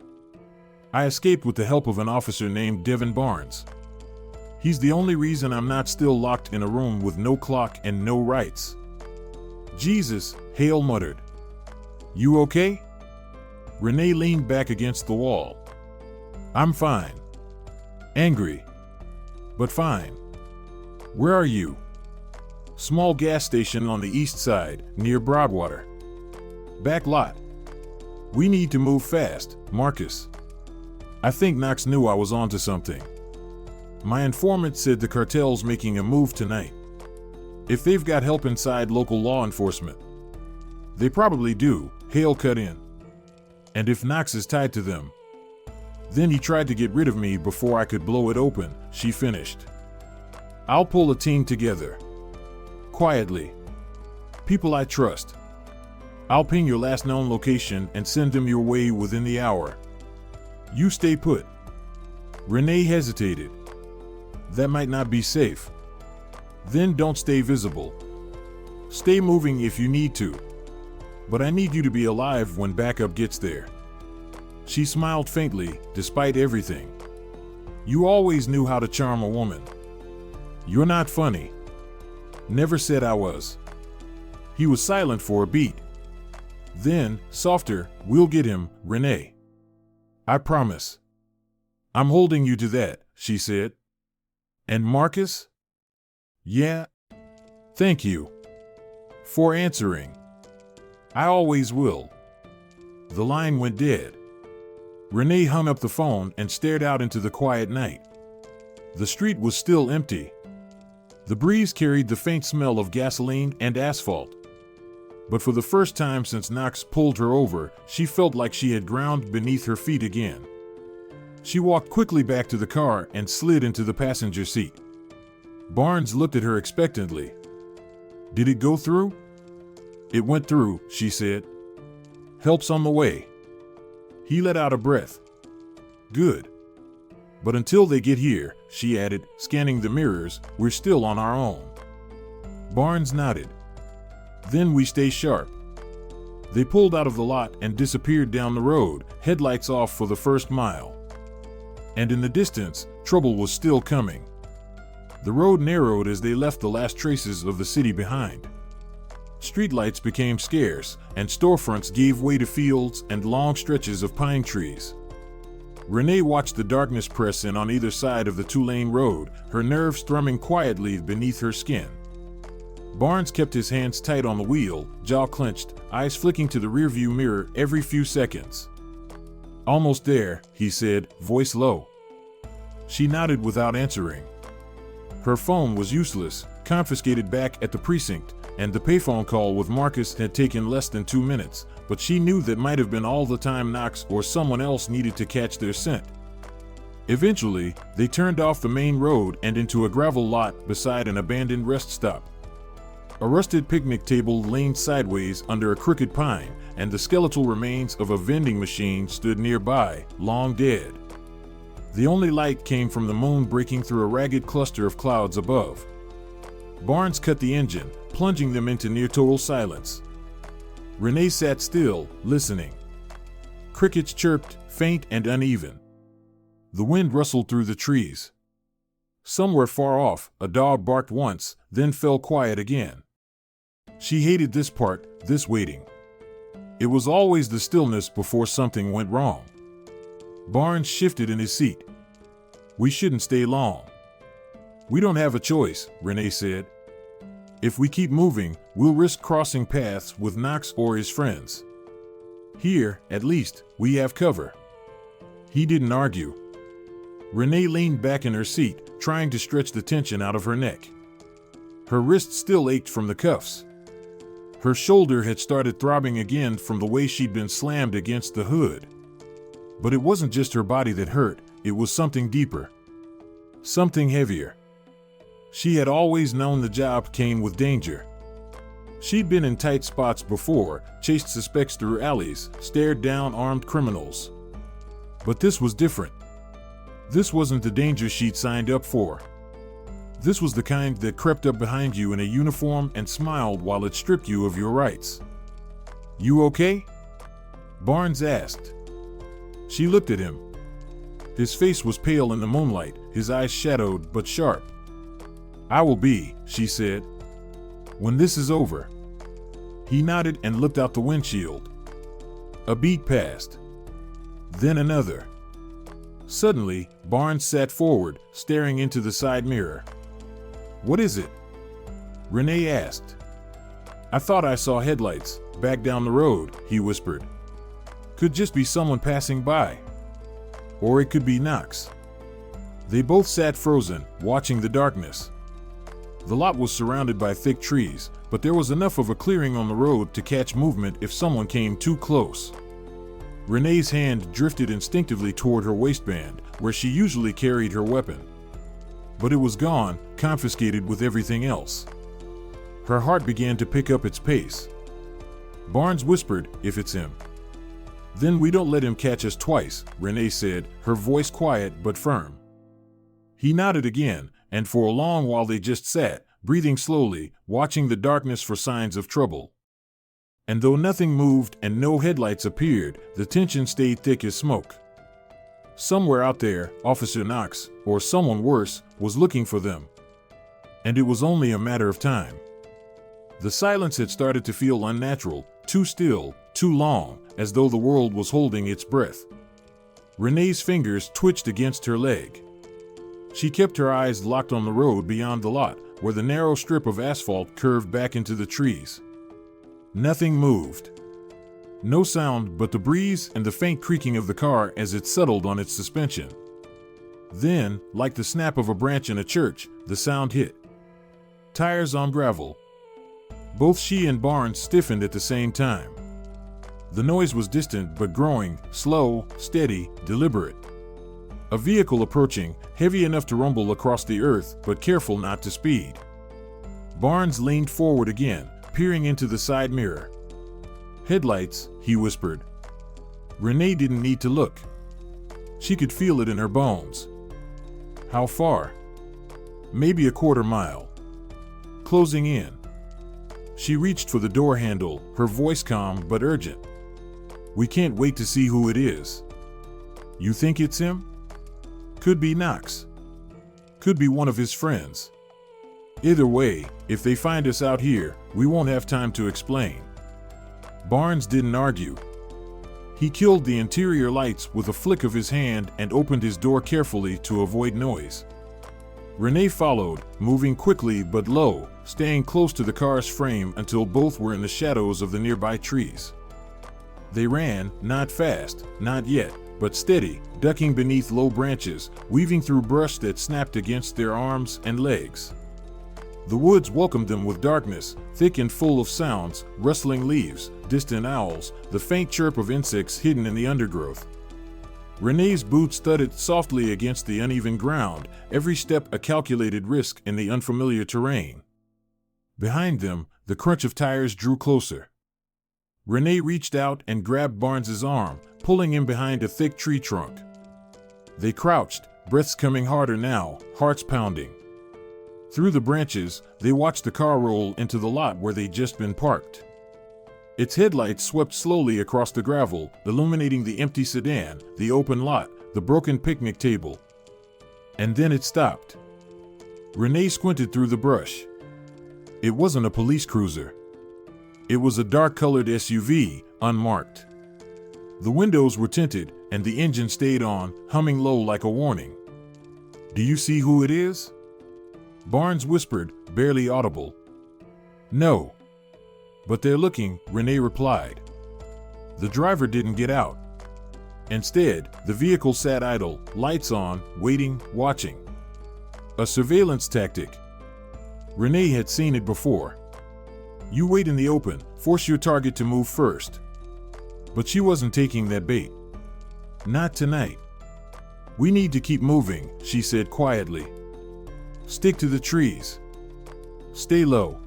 I escaped with the help of an officer named Devin Barnes. He's the only reason I'm not still locked in a room with no clock and no rights." "Jesus," Hale muttered. "You okay?" Renee leaned back against the wall. "I'm fine. Angry. But fine." "Where are you?" "Small gas station on the east side, near Broadwater. Back lot. We need to move fast, Marcus. I think Knox knew I was onto something. My informant said the cartel's making a move tonight. If they've got help inside local law enforcement." "They probably do," Hale cut in. "And if Knox is tied to them." "Then he tried to get rid of me before I could blow it open," she finished. "I'll pull a team together. Quietly. People I trust. I'll ping your last known location and send them your way within the hour. You stay put." Renee hesitated. "That might not be safe." "Then don't stay visible. Stay moving if you need to. But I need you to be alive when backup gets there." She smiled faintly, despite everything. "You always knew how to charm a woman. You're not funny." Never said I was. He was silent for a beat. Then, softer, we'll get him, Renee. I promise. I'm holding you to that, she said. And Marcus? Yeah. Thank you. For answering. I always will. The line went dead. Renee hung up the phone and stared out into the quiet night. The street was still empty. The breeze carried the faint smell of gasoline and asphalt. But for the first time since Knox pulled her over, she felt like she had ground beneath her feet again. She walked quickly back to the car and slid into the passenger seat. Barnes looked at her expectantly. Did it go through? It went through, she said. Help's on the way. He let out a breath. Good. But until they get here, she added, scanning the mirrors, we're still on our own. Barnes nodded. Then we stay sharp. They pulled out of the lot and disappeared down the road, headlights off for the first mile. And in the distance, trouble was still coming. The road narrowed as they left the last traces of the city behind. Streetlights became scarce, and storefronts gave way to fields and long stretches of pine trees. Renee watched the darkness press in on either side of the two-lane road, her nerves thrumming quietly beneath her skin. Barnes kept his hands tight on the wheel, jaw clenched, eyes flicking to the rearview mirror every few seconds. Almost there, he said, voice low. She nodded without answering. Her phone was useless, confiscated back at the precinct, and the payphone call with Marcus had taken less than 2 minutes, but she knew that might have been all the time Knox or someone else needed to catch their scent. Eventually, they turned off the main road and into a gravel lot beside an abandoned rest stop. A rusted picnic table leaned sideways under a crooked pine, and the skeletal remains of a vending machine stood nearby, long dead. The only light came from the moon breaking through a ragged cluster of clouds above. Barnes cut the engine, plunging them into near-total silence. Renee sat still, listening. Crickets chirped, faint and uneven. The wind rustled through the trees. Somewhere far off, a dog barked once, then fell quiet again. She hated this part, this waiting. It was always the stillness before something went wrong. Barnes shifted in his seat. We shouldn't stay long. We don't have a choice, Renee said. If we keep moving, we'll risk crossing paths with Knox or his friends. Here, at least, we have cover. He didn't argue. Renee leaned back in her seat, trying to stretch the tension out of her neck. Her wrist still ached from the cuffs. Her shoulder had started throbbing again from the way she'd been slammed against the hood. But it wasn't just her body that hurt, it was something deeper. Something heavier. She had always known the job came with danger. She'd been in tight spots before, chased suspects through alleys, stared down armed criminals. But this was different. This wasn't the danger she'd signed up for. This was the kind that crept up behind you in a uniform and smiled while it stripped you of your rights. You okay? Barnes asked. She looked at him. His face was pale in the moonlight, his eyes shadowed but sharp. I will be, she said. When this is over. He nodded and looked out the windshield. A beat passed. Then another. Suddenly, Barnes sat forward, staring into the side mirror. What is it? Renee asked. I thought I saw headlights, back down the road, he whispered. Could just be someone passing by. Or it could be Knox. They both sat frozen, watching the darkness. The lot was surrounded by thick trees, but there was enough of a clearing on the road to catch movement if someone came too close. Renee's hand drifted instinctively toward her waistband, where she usually carried her weapon. But it was gone, confiscated with everything else. Her heart began to pick up its pace. Barnes whispered, if it's him. Then we don't let him catch us twice, Renee said, her voice quiet but firm. He nodded again, and for a long while they just sat, breathing slowly, watching the darkness for signs of trouble. And though nothing moved and no headlights appeared, the tension stayed thick as smoke. Somewhere out there, Officer Knox, or someone worse, was looking for them. and it was only a matter of time. The silence had started to feel unnatural, too still, too long, as though the world was holding its breath. Renee's fingers twitched against her leg. She kept her eyes locked on the road beyond the lot, where the narrow strip of asphalt curved back into the trees. Nothing moved. No sound but the breeze and the faint creaking of the car as it settled on its suspension. Then, like the snap of a branch in a church, the sound hit. Tires on gravel. Both she and Barnes stiffened at the same time. The noise was distant but growing, slow, steady, deliberate. A vehicle approaching, heavy enough to rumble across the earth, but careful not to speed. Barnes leaned forward again, peering into the side mirror. "Headlights," he whispered. Renee didn't need to look. She could feel it in her bones. How far? Maybe a quarter mile. Closing in. She reached for the door handle, her voice calm but urgent. "We can't wait to see who it is." "You think it's him?" "Could be Knox. Could be one of his friends. Either way, if they find us out here, we won't have time to explain." Barnes didn't argue. He killed the interior lights with a flick of his hand and opened his door carefully to avoid noise. Renee followed, moving quickly but low, staying close to the car's frame until both were in the shadows of the nearby trees. They ran, not fast, not yet, but steady, ducking beneath low branches, weaving through brush that snapped against their arms and legs. The woods welcomed them with darkness, thick and full of sounds, rustling leaves, distant owls, the faint chirp of insects hidden in the undergrowth. Renee's boots thudded softly against the uneven ground, every step a calculated risk in the unfamiliar terrain. Behind them, the crunch of tires drew closer. Renee reached out and grabbed Barnes's arm, pulling him behind a thick tree trunk. They crouched, breaths coming harder now, hearts pounding. Through the branches, they watched the car roll into the lot where they'd just been parked. Its headlights swept slowly across the gravel, illuminating the empty sedan, the open lot, the broken picnic table. And then it stopped. Renee squinted through the brush. It wasn't a police cruiser. It was a dark-colored SUV, unmarked. The windows were tinted, and the engine stayed on, humming low like a warning. "Do you see who it is?" Barnes whispered, barely audible. "No. But they're looking," Renee replied. The driver didn't get out. Instead, the vehicle sat idle, lights on, waiting, watching. A surveillance tactic. Renee had seen it before. You wait in the open, force your target to move first. But she wasn't taking that bait. Not tonight. "We need to keep moving," she said quietly. "Stick to the trees. Stay low."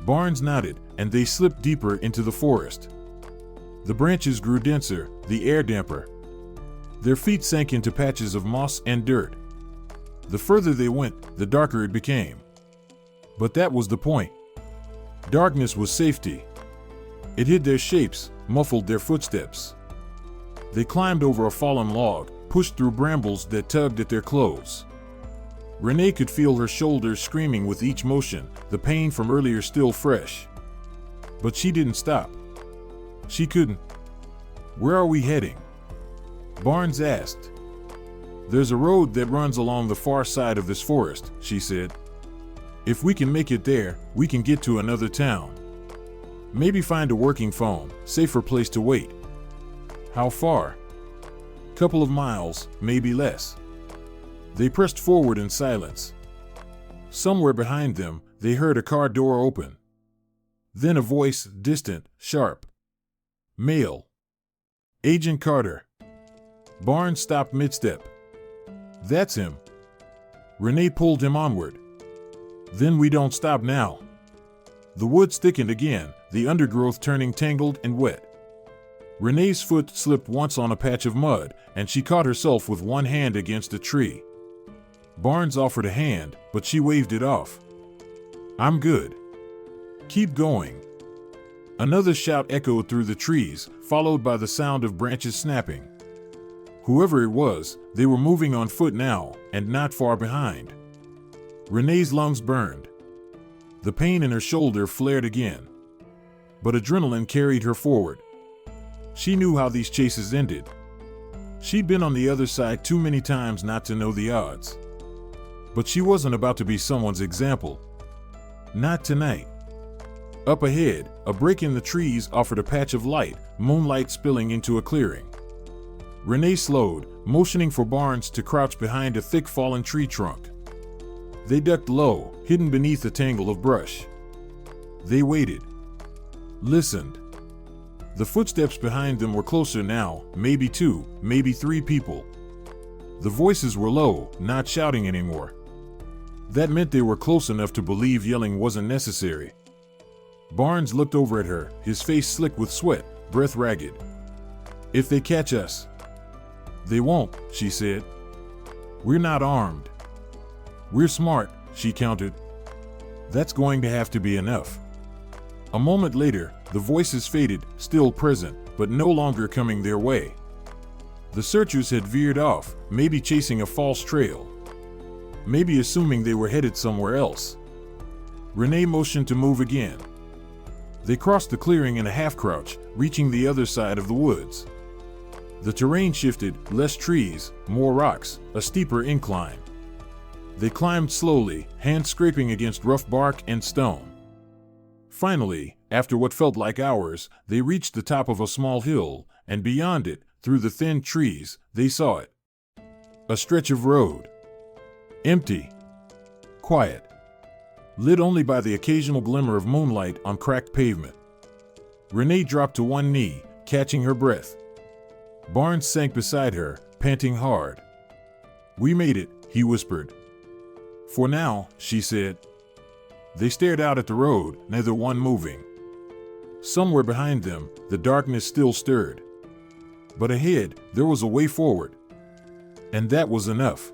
Barnes nodded, and they slipped deeper into the forest. The branches grew denser, the air damper. Their feet sank into patches of moss and dirt. The further they went, the darker it became. But that was the point. Darkness was safety. It hid their shapes, muffled their footsteps. They climbed over a fallen log, pushed through brambles that tugged at their clothes. Renee could feel her shoulders screaming with each motion, the pain from earlier still fresh. But she didn't stop. She couldn't. "Where are we heading?" Barnes asked. "There's a road that runs along the far side of this forest," she said. "If we can make it there, we can get to another town. Maybe find a working phone, safer place to wait." "How far?" "Couple of miles, maybe less." They pressed forward in silence. Somewhere behind them, they heard a car door open. Then a voice, distant, sharp. "Male. Agent Carter." Barnes stopped mid-step. "That's him." Renee pulled him onward. "Then we don't stop now." The woods thickened again, the undergrowth turning tangled and wet. Renee's foot slipped once on a patch of mud, and she caught herself with one hand against a tree. Barnes offered a hand, but she waved it off. "I'm good. Keep going." Another shout echoed through the trees, followed by the sound of branches snapping. Whoever it was, they were moving on foot now, and not far behind. Renee's lungs burned. The pain in her shoulder flared again. But adrenaline carried her forward. She knew how these chases ended. She'd been on the other side too many times not to know the odds. But she wasn't about to be someone's example. Not tonight. Up ahead, a break in the trees offered a patch of light, moonlight spilling into a clearing. Renee slowed, motioning for Barnes to crouch behind a thick fallen tree trunk. They ducked low, hidden beneath a tangle of brush. They waited. Listened. The footsteps behind them were closer now, maybe 2, maybe 3 people. The voices were low, not shouting anymore. That meant they were close enough to believe yelling wasn't necessary. Barnes looked over at her, his face slick with sweat, breath ragged. "If they catch us." "They won't," she said. "We're not armed." "We're smart," she countered. "That's going to have to be enough." A moment later, the voices faded, still present, but no longer coming their way. The searchers had veered off, maybe chasing a false trail. Maybe assuming they were headed somewhere else. Renee motioned to move again. They crossed the clearing in a half-crouch, reaching the other side of the woods. The terrain shifted, less trees, more rocks, a steeper incline. They climbed slowly, hands scraping against rough bark and stone. Finally, after what felt like hours, they reached the top of a small hill, and beyond it, through the thin trees, they saw it. A stretch of road. Empty. Quiet. Lit only by the occasional glimmer of moonlight on cracked pavement. Renee dropped to one knee, catching her breath. Barnes sank beside her, panting hard. "We made it," he whispered. "For now," she said. They stared out at the road, neither one moving. Somewhere behind them, the darkness still stirred. But ahead, there was a way forward. And that was enough.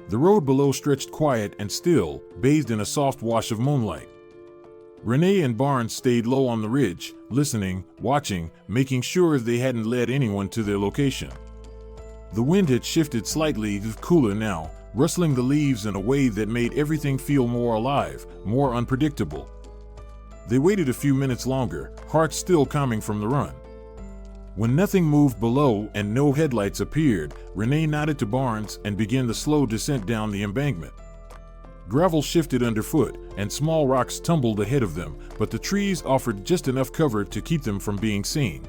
The road below stretched quiet and still, bathed in a soft wash of moonlight. Renee and Barnes stayed low on the ridge, listening, watching, making sure they hadn't led anyone to their location. The wind had shifted slightly, cooler now, rustling the leaves in a way that made everything feel more alive, more unpredictable. They waited a few minutes longer, hearts still calming from the run. When nothing moved below and no headlights appeared, Renee nodded to Barnes and began the slow descent down the embankment. Gravel shifted underfoot, and small rocks tumbled ahead of them, but the trees offered just enough cover to keep them from being seen.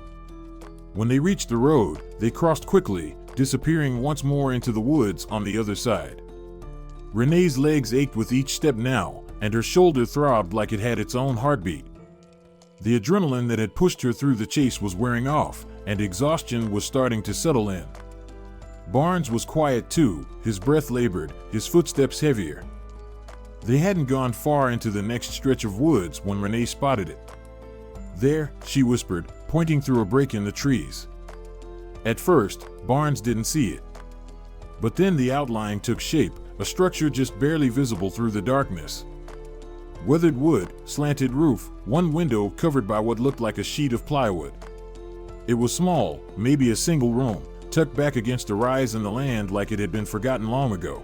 When they reached the road, they crossed quickly, disappearing once more into the woods on the other side. Renee's legs ached with each step now, and her shoulder throbbed like it had its own heartbeat. The adrenaline that had pushed her through the chase was wearing off, and exhaustion was starting to settle in. Barnes was quiet too, his breath labored, his footsteps heavier. They hadn't gone far into the next stretch of woods when Renee spotted it. "There," she whispered, pointing through a break in the trees. At first, Barnes didn't see it. But then the outline took shape, a structure just barely visible through the darkness. Weathered wood, slanted roof, one window covered by what looked like a sheet of plywood. It was small, maybe a single room, tucked back against a rise in the land like it had been forgotten long ago.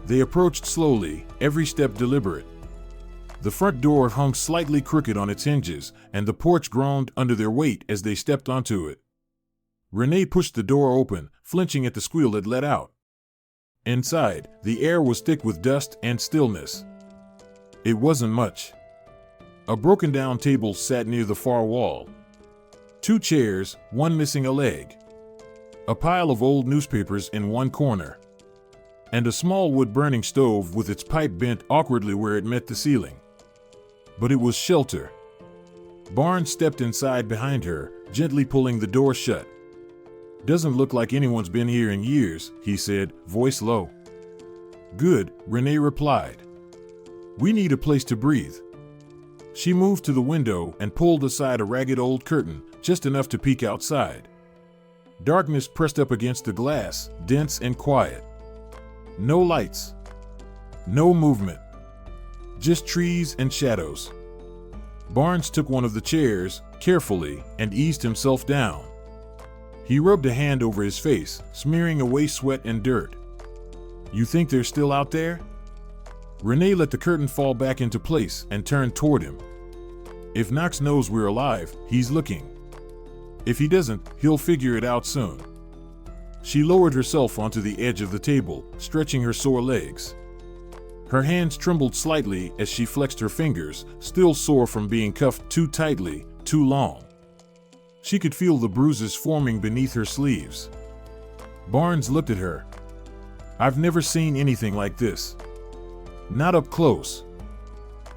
They approached slowly, every step deliberate. The front door hung slightly crooked on its hinges, and the porch groaned under their weight as they stepped onto it. Renee pushed the door open, flinching at the squeal it let out. Inside, the air was thick with dust and stillness. It wasn't much. A broken-down table sat near the far wall. 2 chairs, one missing a leg. A pile of old newspapers in one corner. And a small wood-burning stove with its pipe bent awkwardly where it met the ceiling. But it was shelter. Barnes stepped inside behind her, gently pulling the door shut. "Doesn't look like anyone's been here in years," he said, voice low. "Good," Renee replied. "We need a place to breathe." She moved to the window and pulled aside a ragged old curtain, just enough to peek outside. Darkness pressed up against the glass, dense and quiet. No lights. No movement. Just trees and shadows. Barnes took one of the chairs, carefully, and eased himself down. He rubbed a hand over his face, smearing away sweat and dirt. "You think they're still out there?" Renee let the curtain fall back into place and turned toward him. If Knox knows we're alive, he's looking. If he doesn't, he'll figure it out soon. She lowered herself onto the edge of the table, stretching her sore legs. Her hands trembled slightly as she flexed her fingers, still sore from being cuffed too tightly, too long. She could feel the bruises forming beneath her sleeves. Barnes looked at her. "I've never seen anything like this. Not up close."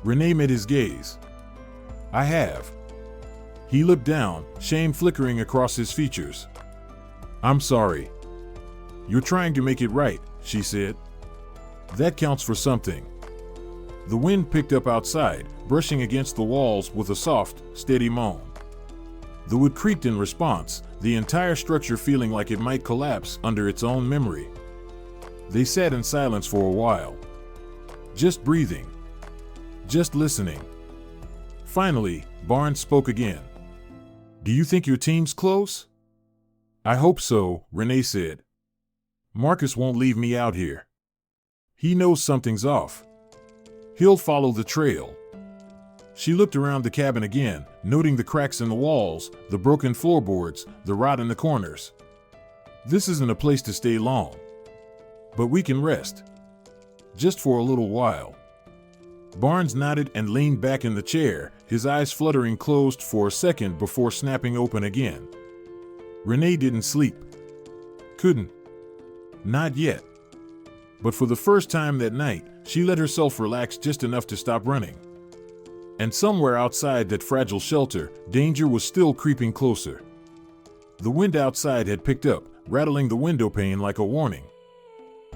Renee met his gaze. "I have." He looked down, shame flickering across his features. "I'm sorry." "You're trying to make it right," she said. "That counts for something." The wind picked up outside, brushing against the walls with a soft, steady moan. The wood creaked in response, the entire structure feeling like it might collapse under its own memory. They sat in silence for a while. Just breathing. Just listening. Finally, Barnes spoke again. "Do you think your team's close?" "I hope so," Renee said. "Marcus won't leave me out here. He knows something's off. He'll follow the trail." She looked around the cabin again, noting the cracks in the walls, the broken floorboards, the rot in the corners. "This isn't a place to stay long. But we can rest. Just for a little while." Barnes nodded and leaned back in the chair, his eyes fluttering closed for a second before snapping open again. Renee didn't sleep. Couldn't. Not yet. But for the first time that night, she let herself relax just enough to stop running. And somewhere outside that fragile shelter, danger was still creeping closer. The wind outside had picked up, rattling the window pane like a warning.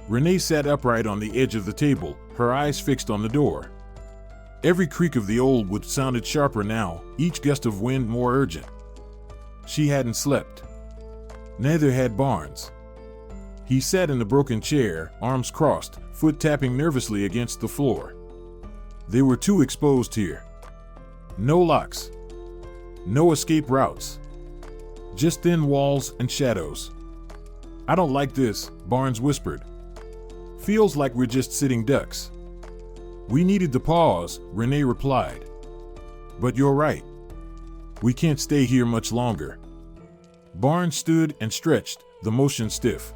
Renee sat upright on the edge of the table, her eyes fixed on the door. Every creak of the old wood sounded sharper now, each gust of wind more urgent. She hadn't slept. Neither had Barnes. He sat in the broken chair, arms crossed, foot tapping nervously against the floor. They were too exposed here. No locks. No escape routes. Just thin walls and shadows. "I don't like this," Barnes whispered. "Feels like we're just sitting ducks." "We needed the pause," Renee replied. "But you're right. We can't stay here much longer." Barnes stood and stretched, the motion stiff.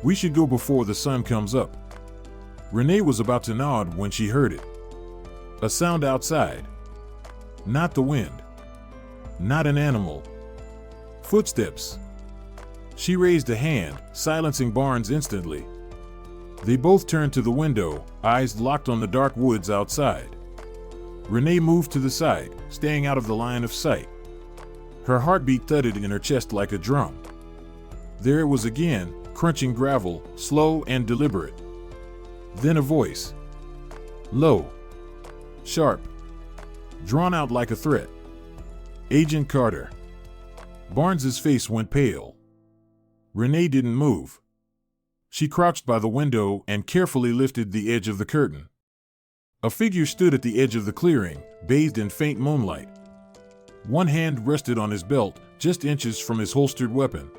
"We should go before the sun comes up." Renee was about to nod when she heard it. A sound outside. Not the wind. Not an animal. Footsteps. She raised a hand, silencing Barnes instantly. They both turned to the window, eyes locked on the dark woods outside. Renee moved to the side, staying out of the line of sight. Her heartbeat thudded in her chest like a drum. There it was again, crunching gravel, slow and deliberate. Then a voice. Low. Sharp. Drawn out like a threat. "Agent Carter." Barnes's face went pale. Renee didn't move. She crouched by the window and carefully lifted the edge of the curtain. A figure stood at the edge of the clearing, bathed in faint moonlight. One hand rested on his belt, just inches from his holstered weapon.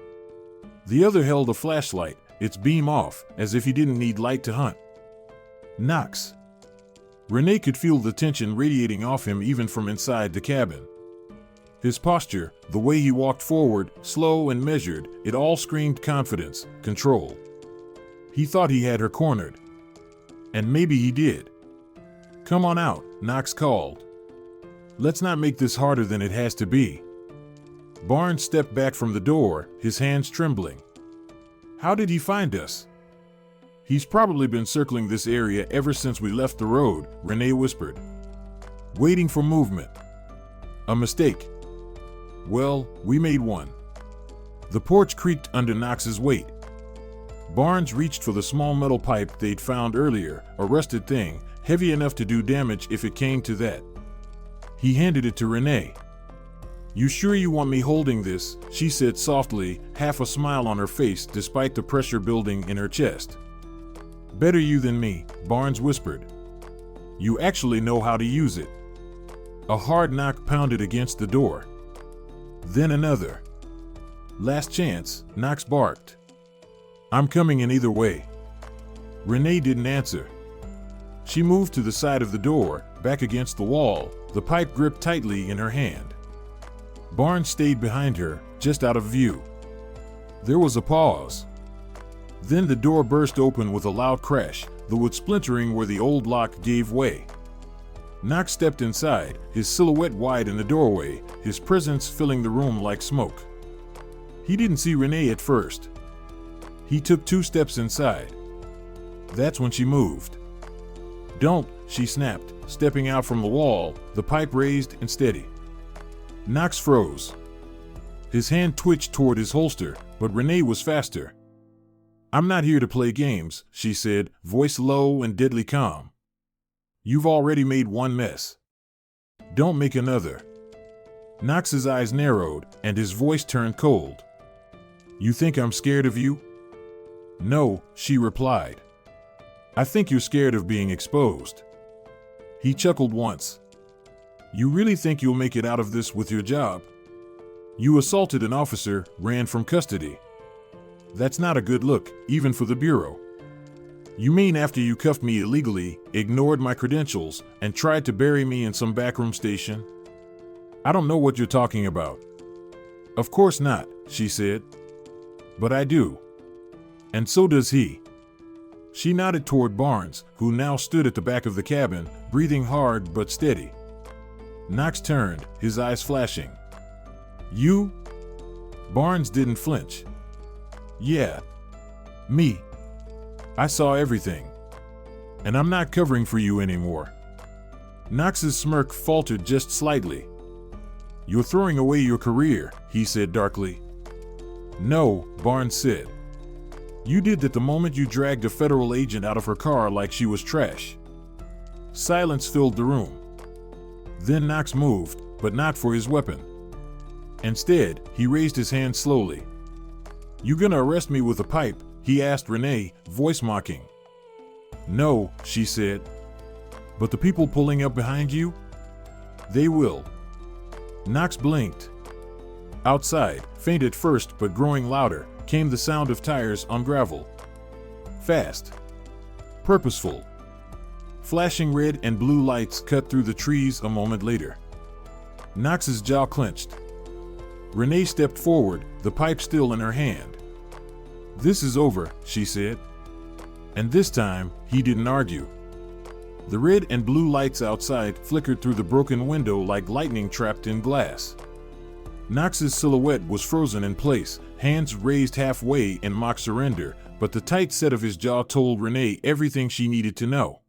The other held a flashlight, its beam off, as if he didn't need light to hunt. Knox. Renee could feel the tension radiating off him even from inside the cabin. His posture, the way he walked forward, slow and measured, it all screamed confidence, control. He thought he had her cornered. And maybe he did. "Come on out," Knox called. "Let's not make this harder than it has to be." Barnes stepped back from the door, his hands trembling. "How did he find us?" "He's probably been circling this area ever since we left the road," Renee whispered. "Waiting for movement." "A mistake." "Well, we made one." The porch creaked under Knox's weight. Barnes reached for the small metal pipe they'd found earlier, a rusted thing, heavy enough to do damage if it came to that. He handed it to Renee. "You sure you want me holding this?" she said softly, half a smile on her face despite the pressure building in her chest. "Better you than me," Barnes whispered. "You actually know how to use it." A hard knock pounded against the door. Then another. "Last chance," Knox barked. "I'm coming in either way." Renee didn't answer. She moved to the side of the door, back against the wall, the pipe gripped tightly in her hand. Barnes stayed behind her, just out of view. There was a pause. Then the door burst open with a loud crash, the wood splintering where the old lock gave way. Knox stepped inside, his silhouette wide in the doorway, his presence filling the room like smoke. He didn't see Renee at first. He took 2 steps inside. That's when she moved. "Don't," she snapped, stepping out from the wall, the pipe raised and steady. Knox froze. His hand twitched toward his holster, but Renee was faster. "I'm not here to play games," she said, voice low and deadly calm. "You've already made one mess. Don't make another." Knox's eyes narrowed, and his voice turned cold. "You think I'm scared of you?" "No," she replied. "I think you're scared of being exposed." He chuckled once. "You really think you'll make it out of this with your job? You assaulted an officer, ran from custody. That's not a good look, even for the Bureau. You mean after you cuffed me illegally, ignored my credentials, and tried to bury me in some backroom station? I don't know what you're talking about." "Of course not," she said. "But I do. And so does he." She nodded toward Barnes, who now stood at the back of the cabin, breathing hard but steady. Knox turned, his eyes flashing. "You?" Barnes didn't flinch. "Yeah. Me. I saw everything. And I'm not covering for you anymore." Knox's smirk faltered just slightly. "You're throwing away your career," he said darkly. "No," Barnes said. "You did that the moment you dragged a federal agent out of her car like she was trash." Silence filled the room. Then Knox moved, but not for his weapon. Instead, he raised his hand slowly. "You gonna arrest me with a pipe?" he asked Renee, voice mocking. "No," she said. "But the people pulling up behind you? They will." Knox blinked. Outside, faint at first but growing louder, came the sound of tires on gravel. Fast. Purposeful. Flashing red and blue lights cut through the trees a moment later. Knox's jaw clenched. Renee stepped forward, the pipe still in her hand. "This is over," she said. And this time, he didn't argue. The red and blue lights outside flickered through the broken window like lightning trapped in glass. Knox's silhouette was frozen in place, hands raised halfway in mock surrender, but the tight set of his jaw told Renee everything she needed to know.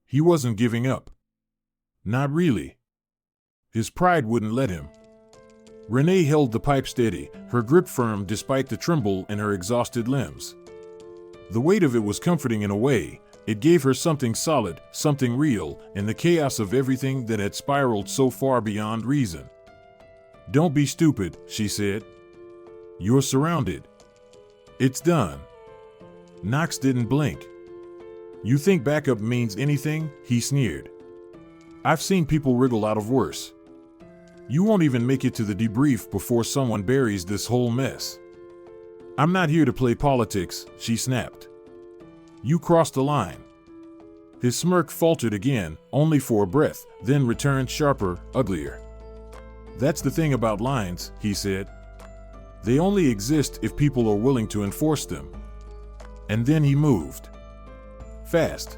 He wasn't giving up. Not really. His pride wouldn't let him. Renee held the pipe steady, her grip firm despite the tremble in her exhausted limbs. The weight of it was comforting in a way. It gave her something solid, something real, in the chaos of everything that had spiraled so far beyond reason. "Don't be stupid," she said. "You're surrounded. It's done." Knox didn't blink. "You think backup means anything?" he sneered. "I've seen people wriggle out of worse. You won't even make it to the debrief before someone buries this whole mess." "I'm not here to play politics," she snapped. "You crossed the line." His smirk faltered again, only for a breath, then returned sharper, uglier. "That's the thing about lines," he said. "They only exist if people are willing to enforce them." And then he moved. Fast.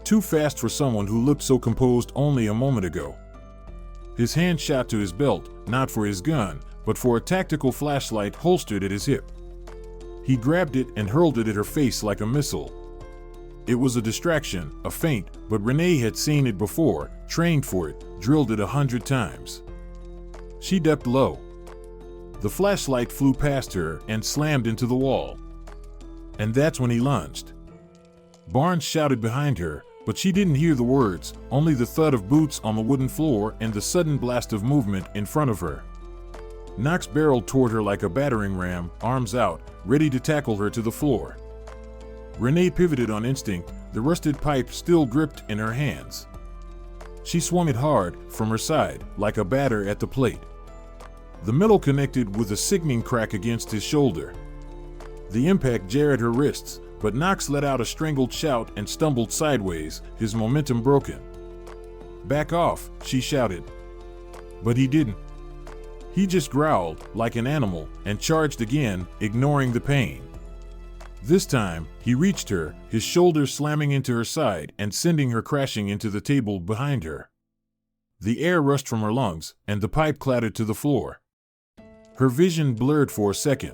Too fast for someone who looked so composed only a moment ago. His hand shot to his belt, not for his gun, but for a tactical flashlight holstered at his hip. He grabbed it and hurled it at her face like a missile. It was a distraction, a feint, but Renee had seen it before, trained for it, drilled it 100 times. She ducked low. The flashlight flew past her and slammed into the wall. And that's when he lunged. Barnes shouted behind her, but she didn't hear the words, only the thud of boots on the wooden floor and the sudden blast of movement in front of her. Knox barreled toward her like a battering ram, arms out, ready to tackle her to the floor. Renee pivoted on instinct, the rusted pipe still gripped in her hands. She swung it hard, from her side, like a batter at the plate. The metal connected with a sickening crack against his shoulder. The impact jarred her wrists, but Knox let out a strangled shout and stumbled sideways, his momentum broken. "Back off," she shouted. But he didn't. He just growled, like an animal, and charged again, ignoring the pain. This time, he reached her, his shoulders slamming into her side and sending her crashing into the table behind her. The air rushed from her lungs, and the pipe clattered to the floor. Her vision blurred for a second.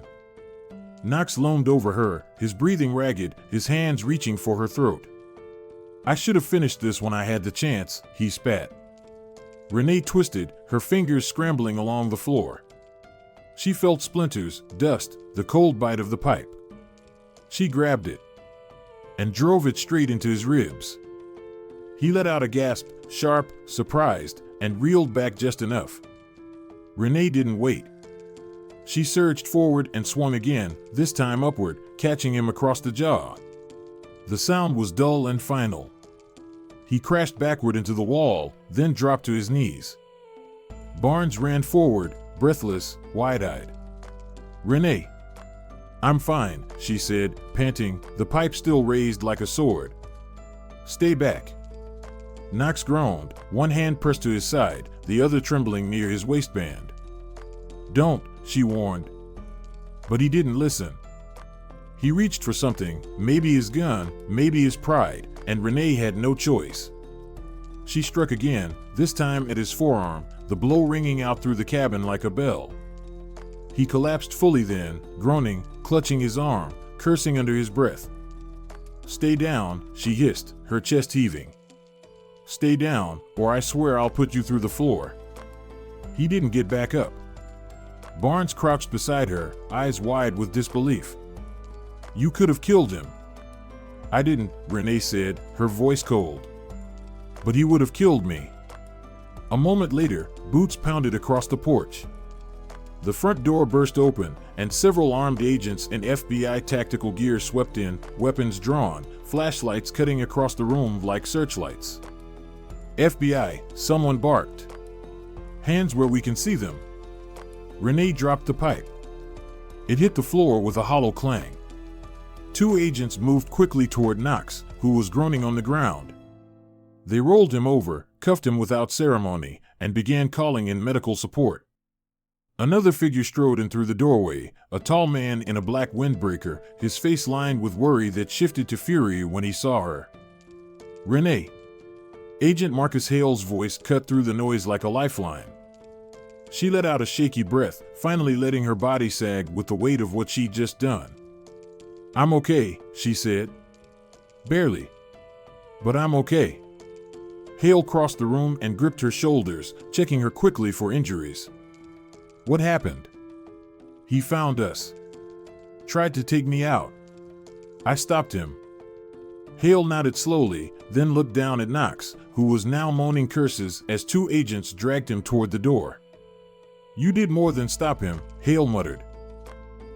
Knox loomed over her, his breathing ragged, his hands reaching for her throat. "I should have finished this when I had the chance," he spat. Renee twisted, her fingers scrambling along the floor. She felt splinters, dust, the cold bite of the pipe. She grabbed it and drove it straight into his ribs. He let out a gasp, sharp, surprised, and reeled back just enough. Renee didn't wait. She surged forward and swung again, this time upward, catching him across the jaw. The sound was dull and final. He crashed backward into the wall, then dropped to his knees. Barnes ran forward, breathless, wide-eyed. "Renee." "I'm fine," she said, panting, the pipe still raised like a sword. "Stay back." Knox groaned, one hand pressed to his side, the other trembling near his waistband. "Don't," she warned. But he didn't listen. He reached for something, maybe his gun, maybe his pride, and Renee had no choice. She struck again, this time at his forearm, the blow ringing out through the cabin like a bell. He collapsed fully then, groaning, clutching his arm, cursing under his breath. "Stay down," she hissed, her chest heaving. "Stay down, or I swear I'll put you through the floor." He didn't get back up. Barnes crouched beside her, eyes wide with disbelief. "You could have killed him." "I didn't," Renee said, her voice cold. "But he would have killed me." A moment later, boots pounded across the porch. The front door burst open, and several armed agents in FBI tactical gear swept in, weapons drawn, flashlights cutting across the room like searchlights. "FBI," someone barked. "Hands where we can see them." Renee dropped the pipe. It hit the floor with a hollow clang. Two agents moved quickly toward Knox, who was groaning on the ground. They rolled him over, cuffed him without ceremony, and began calling in medical support. Another figure strode in through the doorway, a tall man in a black windbreaker, his face lined with worry that shifted to fury when he saw her. "Renee." Agent Marcus Hale's voice cut through the noise like a lifeline. She let out a shaky breath, finally letting her body sag with the weight of what she'd just done. "I'm okay," she said. "Barely. But I'm okay." Hale crossed the room and gripped her shoulders, checking her quickly for injuries. "What happened?" "He found us. Tried to take me out. I stopped him." Hale nodded slowly, then looked down at Knox, who was now moaning curses as two agents dragged him toward the door. "You did more than stop him," Hale muttered.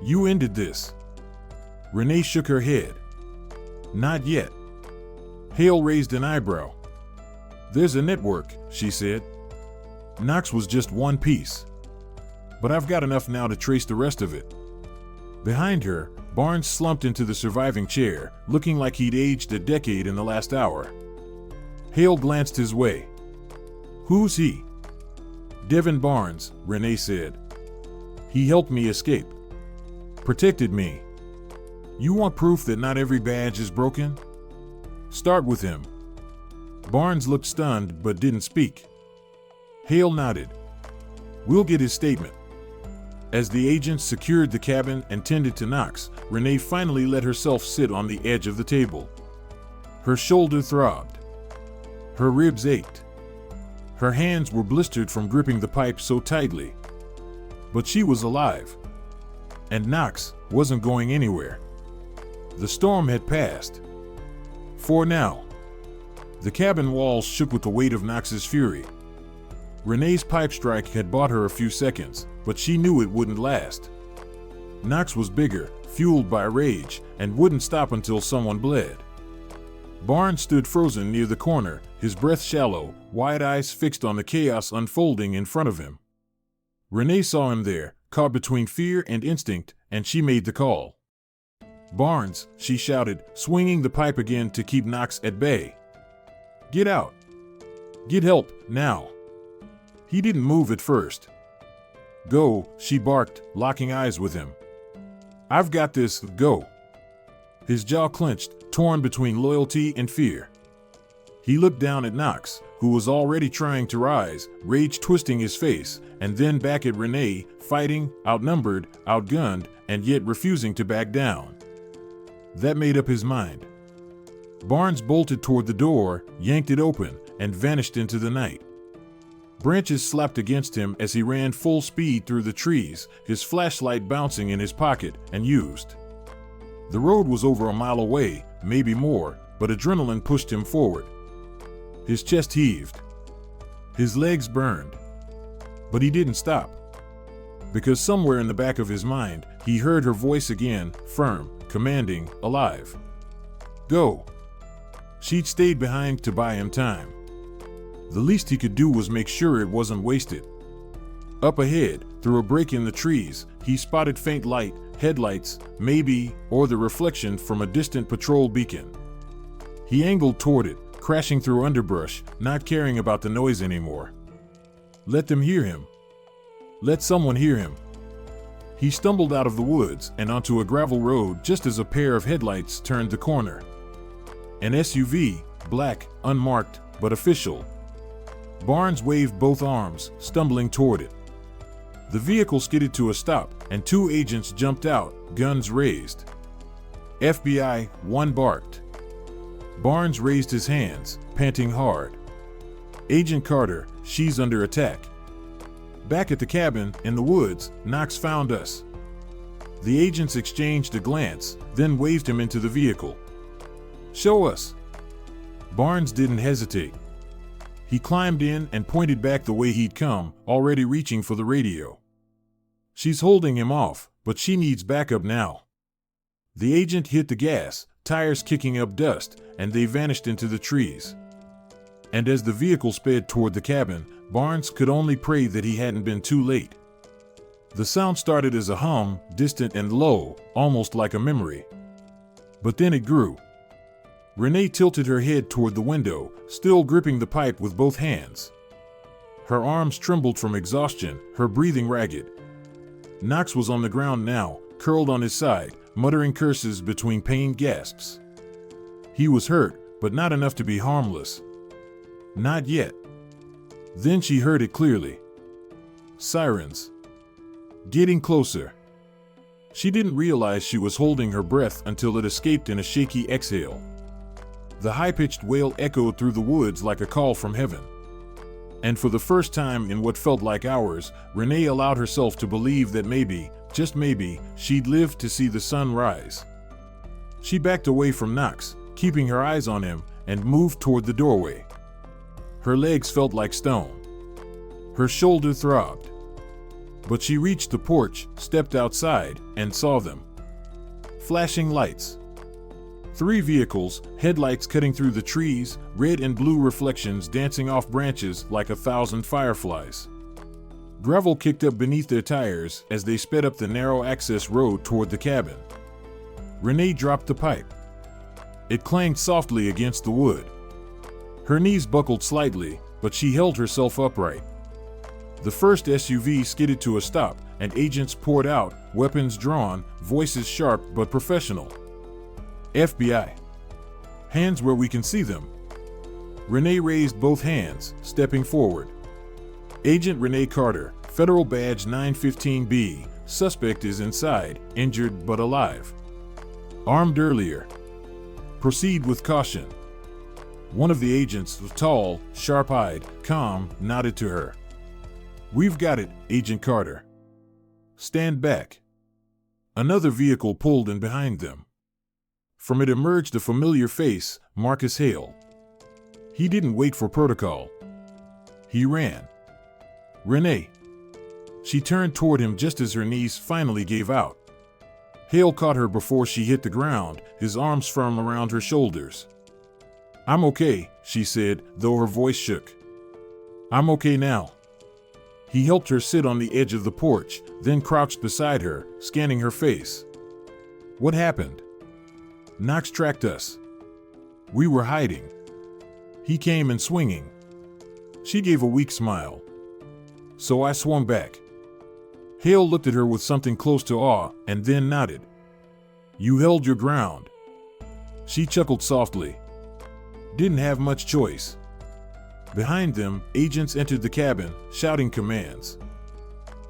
"You ended this." Renee shook her head. "Not yet." Hale raised an eyebrow. "There's a network," she said. "Knox was just one piece. But I've got enough now to trace the rest of it." Behind her, Barnes slumped into the surviving chair, looking like he'd aged a decade in the last hour. Hale glanced his way. "Who's he?" "Devin Barnes," Renee said. "He helped me escape. Protected me. You want proof that not every badge is broken? Start with him." Barnes looked stunned but didn't speak. Hale nodded. "We'll get his statement." As the agents secured the cabin and tended to Knox, Renee finally let herself sit on the edge of the table. Her shoulder throbbed. Her ribs ached. Her hands were blistered from gripping the pipe so tightly. But she was alive. And Knox wasn't going anywhere. The storm had passed. For now. The cabin walls shook with the weight of Knox's fury. Renee's pipe strike had bought her a few seconds, but she knew it wouldn't last. Knox was bigger, fueled by rage, and wouldn't stop until someone bled. Barnes stood frozen near the corner, his breath shallow, wide eyes fixed on the chaos unfolding in front of him. Renee saw him there, caught between fear and instinct, and she made the call. "Barnes," she shouted, swinging the pipe again to keep Knox at bay. "Get out. Get help, now." He didn't move at first. "Go," she barked, locking eyes with him. "I've got this, go." His jaw clenched, torn between loyalty and fear. He looked down at Knox, who was already trying to rise, rage twisting his face, and then back at Renee, fighting, outnumbered, outgunned, and yet refusing to back down. That made up his mind. Barnes bolted toward the door, yanked it open, and vanished into the night. Branches slapped against him as he ran full speed through the trees, his flashlight bouncing in his pocket and used. The road was over a mile away, maybe more, but adrenaline pushed him forward. His chest heaved. His legs burned. But he didn't stop. Because somewhere in the back of his mind, he heard her voice again, firm, commanding, alive. "Go." She'd stayed behind to buy him time. The least he could do was make sure it wasn't wasted. Up ahead, through a break in the trees, he spotted faint light, headlights, maybe, or the reflection from a distant patrol beacon. He angled toward it, crashing through underbrush, not caring about the noise anymore. Let them hear him. Let someone hear him. He stumbled out of the woods and onto a gravel road just as a pair of headlights turned the corner. An SUV, black, unmarked, but official. Barnes waved both arms, stumbling toward it. The vehicle skidded to a stop, and two agents jumped out, guns raised. "FBI," one barked. Barnes raised his hands, panting hard. "Agent Carter, she's under attack." Back at the cabin, in the woods, Knox found us. The agents exchanged a glance, then waved him into the vehicle. "Show us." Barnes didn't hesitate. He climbed in and pointed back the way he'd come, already reaching for the radio. "She's holding him off, but she needs backup now." The agent hit the gas, tires kicking up dust, and they vanished into the trees. And as the vehicle sped toward the cabin, Barnes could only pray that he hadn't been too late. The sound started as a hum, distant and low, almost like a memory. But then it grew. Renee tilted her head toward the window, still gripping the pipe with both hands. Her arms trembled from exhaustion, her breathing ragged. Knox was on the ground now, curled on his side, muttering curses between pained gasps. He was hurt, but not enough to be harmless. Not yet. Then she heard it clearly. Sirens. Getting closer. She didn't realize she was holding her breath until it escaped in a shaky exhale. The high-pitched wail echoed through the woods like a call from heaven. And for the first time in what felt like hours, Renee allowed herself to believe that maybe, just maybe, she'd live to see the sun rise. She backed away from Knox, keeping her eyes on him, and moved toward the doorway. Her legs felt like stone. Her shoulder throbbed. But she reached the porch, stepped outside, and saw them. Flashing lights. 3 vehicles, headlights cutting through the trees, red and blue reflections dancing off branches like 1,000 fireflies. Gravel kicked up beneath their tires as they sped up the narrow access road toward the cabin. Renee dropped the pipe. It clanged softly against the wood. Her knees buckled slightly, but she held herself upright. The first SUV skidded to a stop, and agents poured out, weapons drawn, voices sharp but professional. "FBI. Hands where we can see them." Renee raised both hands, stepping forward. "Agent Renee Carter, Federal Badge 915B, suspect is inside, injured but alive. Armed earlier. Proceed with caution." One of the agents, tall, sharp-eyed, calm, nodded to her. "We've got it, Agent Carter. Stand back." Another vehicle pulled in behind them. From it emerged a familiar face, Marcus Hale. He didn't wait for protocol. He ran. "Renee." She turned toward him just as her knees finally gave out. Hale caught her before she hit the ground, his arms firm around her shoulders. "I'm okay," she said, though her voice shook. "I'm okay now." He helped her sit on the edge of the porch, then crouched beside her, scanning her face. "What happened?" Knox tracked us. We were hiding. He came in swinging. She gave a weak smile. So I swung back. Hale looked at her with something close to awe and then nodded. You held your ground. She chuckled softly. Didn't have much choice. Behind them, agents entered the cabin, shouting commands.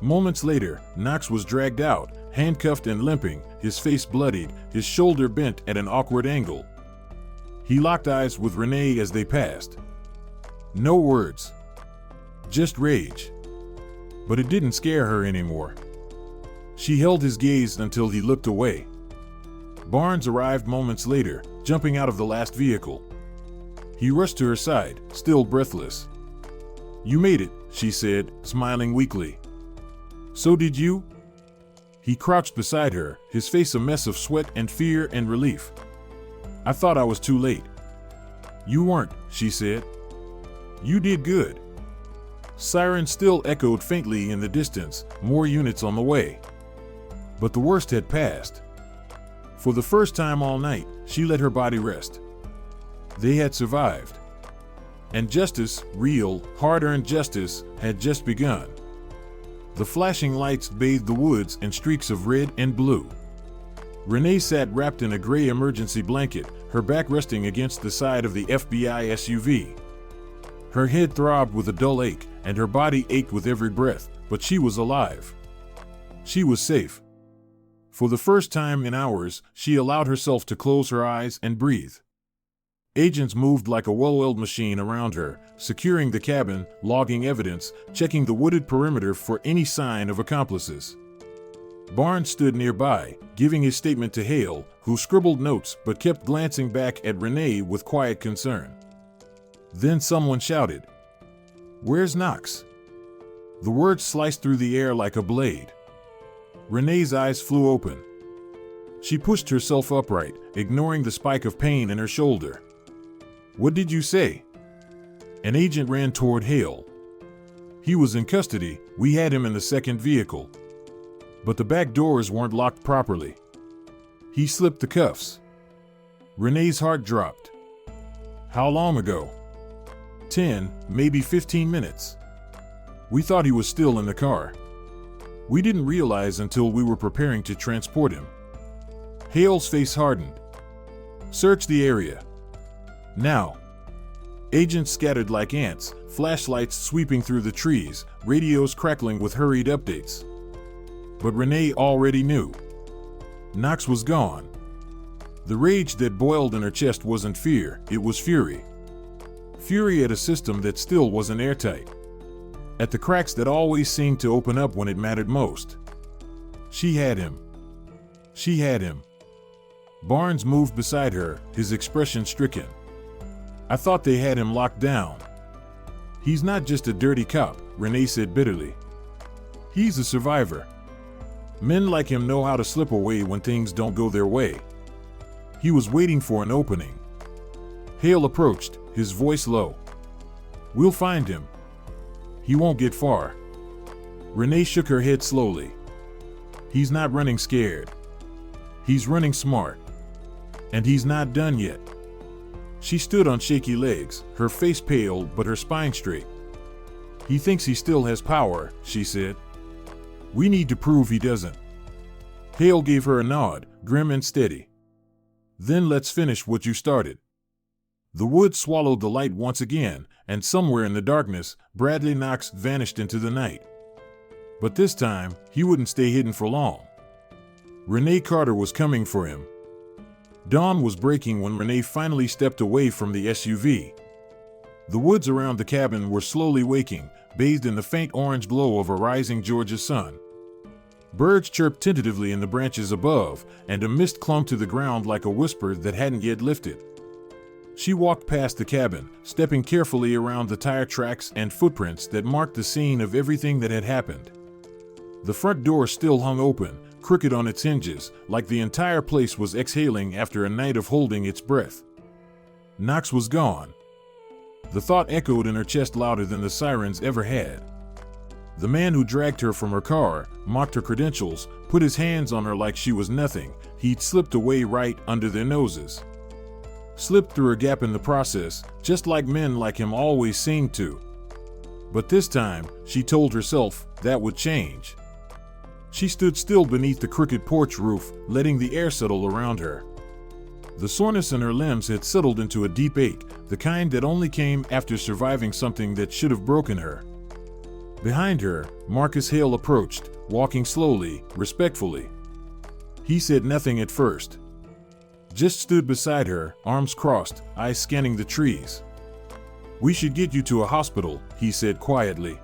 Moments later, Knox was dragged out, handcuffed and limping, his face bloodied, his shoulder bent at an awkward angle. He locked eyes with Renee as they passed. No words. Just rage. But it didn't scare her anymore. She held his gaze until he looked away. Barnes arrived moments later, jumping out of the last vehicle. He rushed to her side, still breathless. You made it, she said, smiling weakly. So did you? He crouched beside her, his face a mess of sweat and fear and relief. I thought I was too late. You weren't, she said. You did good. Sirens still echoed faintly in the distance, more units on the way. But the worst had passed. For the first time all night, she let her body rest. They had survived. And justice, real, hard-earned justice, had just begun. The flashing lights bathed the woods in streaks of red and blue. Renee sat wrapped in a gray emergency blanket, her back resting against the side of the FBI SUV. Her head throbbed with a dull ache, and her body ached with every breath, but she was alive. She was safe. For the first time in hours, she allowed herself to close her eyes and breathe. Agents moved like a well-oiled machine around her, securing the cabin, logging evidence, checking the wooded perimeter for any sign of accomplices. Barnes stood nearby, giving his statement to Hale, who scribbled notes but kept glancing back at Renee with quiet concern. Then someone shouted, "Where's Knox?" The words sliced through the air like a blade. Renee's eyes flew open. She pushed herself upright, ignoring the spike of pain in her shoulder. "What did you say?" An agent ran toward Hale. "He was in custody, we had him in the second vehicle. But the back doors weren't locked properly. He slipped the cuffs." Renee's heart dropped. "How long ago?" 10, maybe 15 minutes. We thought he was still in the car. We didn't realize until we were preparing to transport him." Hale's face hardened. "Search the area. Now." Agents scattered like ants, flashlights sweeping through the trees, radios crackling with hurried updates. But Renee already knew. Knox was gone. The rage that boiled in her chest wasn't fear, it was fury. Fury at a system that still wasn't airtight. At the cracks that always seemed to open up when it mattered most. She had him. She had him. Barnes moved beside her, his expression stricken. "I thought they had him locked down." "He's not just a dirty cop," Renee said bitterly. "He's a survivor. Men like him know how to slip away when things don't go their way." He was waiting for an opening. Hale approached, his voice low. "We'll find him. He won't get far." Renee shook her head slowly. "He's not running scared. He's running smart. And he's not done yet." She stood on shaky legs, her face pale but her spine straight. "He thinks he still has power," she said. "We need to prove he doesn't." Hale gave her a nod, grim and steady. "Then let's finish what you started." The woods swallowed the light once again, and somewhere in the darkness, Bradley Knox vanished into the night. But this time, he wouldn't stay hidden for long. Renee Carter was coming for him. Dawn was breaking when Renee finally stepped away from the SUV. The woods around the cabin were slowly waking, bathed in the faint orange glow of a rising Georgia sun. Birds chirped tentatively in the branches above, and a mist clung to the ground like a whisper that hadn't yet lifted. She walked past the cabin, stepping carefully around the tire tracks and footprints that marked the scene of everything that had happened. The front door still hung open, crooked on its hinges, like the entire place was exhaling after a night of holding its breath. Knox was gone. The thought echoed in her chest louder than the sirens ever had. The man who dragged her from her car, mocked her credentials, put his hands on her like she was nothing. He'd slipped away right under their noses. Slipped through a gap in the process, just like men like him always seemed to. But this time, she told herself, that would change. She stood still beneath the crooked porch roof, letting the air settle around her. The soreness in her limbs had settled into a deep ache, the kind that only came after surviving something that should have broken her. Behind her, Marcus Hale approached, walking slowly, respectfully. He said nothing at first. Just stood beside her, arms crossed, eyes scanning the trees. "We should get you to a hospital," he said quietly.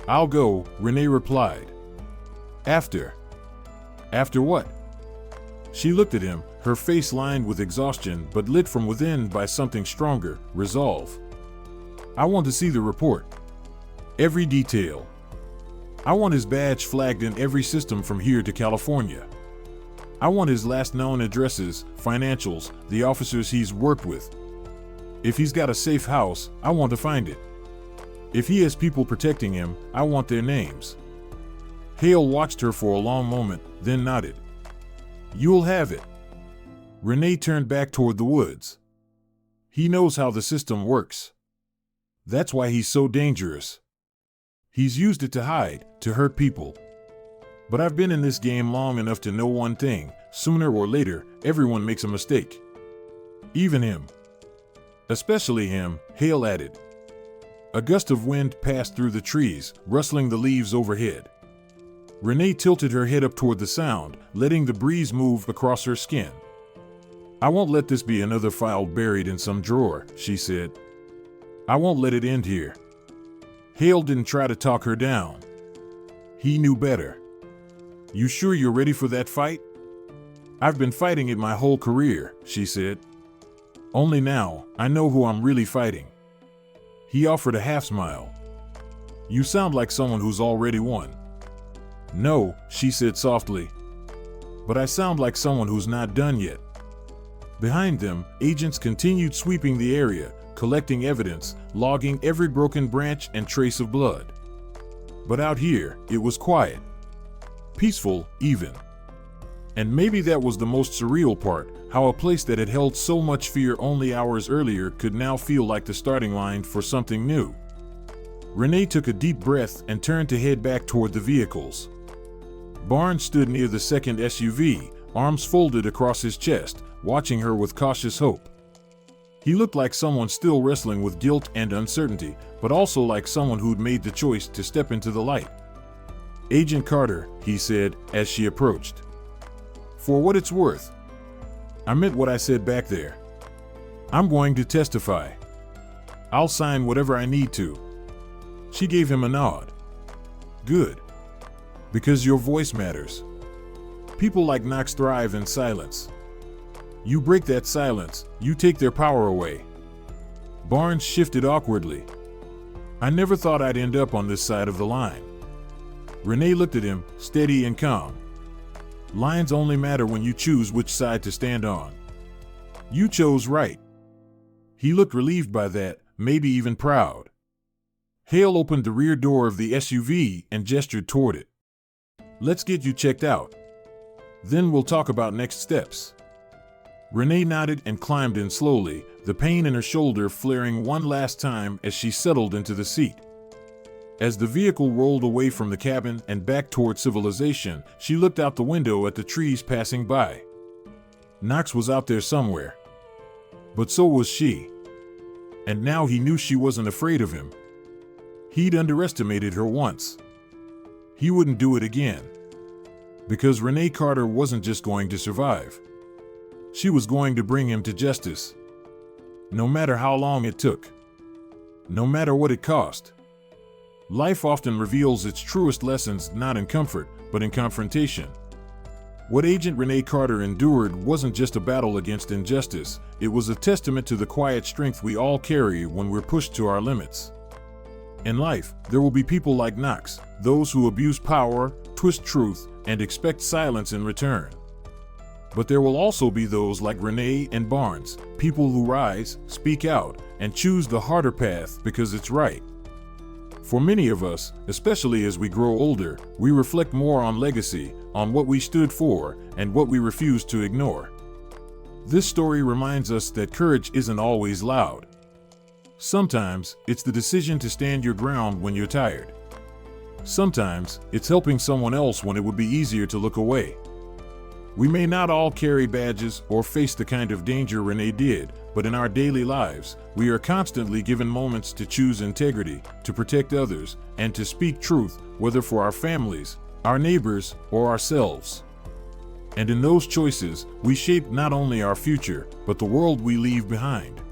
"I'll go," Renee replied. After what?" She looked at him, her face lined with exhaustion but lit from within by something stronger, resolve. "I want to see the report. Every detail. I want his badge flagged in every system from here to California. I want his last known addresses, financials, the officers he's worked with. If he's got a safe house, I want to find it. If he has people protecting him, I want their names." Hale watched her for a long moment, then nodded. "You'll have it." Renee turned back toward the woods. "He knows how the system works. That's why he's so dangerous. He's used it to hide, to hurt people. But I've been in this game long enough to know one thing: sooner or later, everyone makes a mistake. Even him. Especially him," Hale added. A gust of wind passed through the trees, rustling the leaves overhead. Renee tilted her head up toward the sound, letting the breeze move across her skin. "I won't let this be another file buried in some drawer," she said. "I won't let it end here." Hale didn't try to talk her down. He knew better. "You sure you're ready for that fight?" "I've been fighting it my whole career," she said. "Only now, I know who I'm really fighting." He offered a half smile. "You sound like someone who's already won." "No," she said softly. "But I sound like someone who's not done yet." Behind them, agents continued sweeping the area, collecting evidence, logging every broken branch and trace of blood. But out here, it was quiet. Peaceful, even. And maybe that was the most surreal part, how a place that had held so much fear only hours earlier could now feel like the starting line for something new. Renee took a deep breath and turned to head back toward the vehicles. Barnes stood near the second SUV, arms folded across his chest, watching her with cautious hope. He looked like someone still wrestling with guilt and uncertainty, but also like someone who'd made the choice to step into the light. "Agent Carter," he said, as she approached. "For what it's worth, I meant what I said back there. I'm going to testify. I'll sign whatever I need to." She gave him a nod. "Good. Because your voice matters. People like Knox thrive in silence. You break that silence, you take their power away." Barnes shifted awkwardly. "I never thought I'd end up on this side of the line." Renee looked at him, steady and calm. "Lines only matter when you choose which side to stand on. You chose right." He looked relieved by that, maybe even proud. Hale opened the rear door of the SUV and gestured toward it. "Let's get you checked out. Then we'll talk about next steps." Renee nodded and climbed in slowly, the pain in her shoulder flaring one last time as she settled into the seat. As the vehicle rolled away from the cabin and back toward civilization, she looked out the window at the trees passing by. Knox was out there somewhere. But so was she. And now he knew she wasn't afraid of him. He'd underestimated her once. He wouldn't do it again. Because Renee Carter wasn't just going to survive. She was going to bring him to justice. No matter how long it took. No matter what it cost. Life often reveals its truest lessons not in comfort, but in confrontation. What Agent Renee Carter endured wasn't just a battle against injustice, it was a testament to the quiet strength we all carry when we're pushed to our limits. In life, there will be people like Knox, those who abuse power, twist truth, and expect silence in return. But there will also be those like Renee and Barnes, people who rise, speak out, and choose the harder path because it's right. For many of us, especially as we grow older, we reflect more on legacy, on what we stood for, and what we refused to ignore. This story reminds us that courage isn't always loud. Sometimes, it's the decision to stand your ground when you're tired. Sometimes, it's helping someone else when it would be easier to look away. We may not all carry badges or face the kind of danger Renee did, but in our daily lives, we are constantly given moments to choose integrity, to protect others, and to speak truth, whether for our families, our neighbors, or ourselves. And in those choices, we shape not only our future, but the world we leave behind.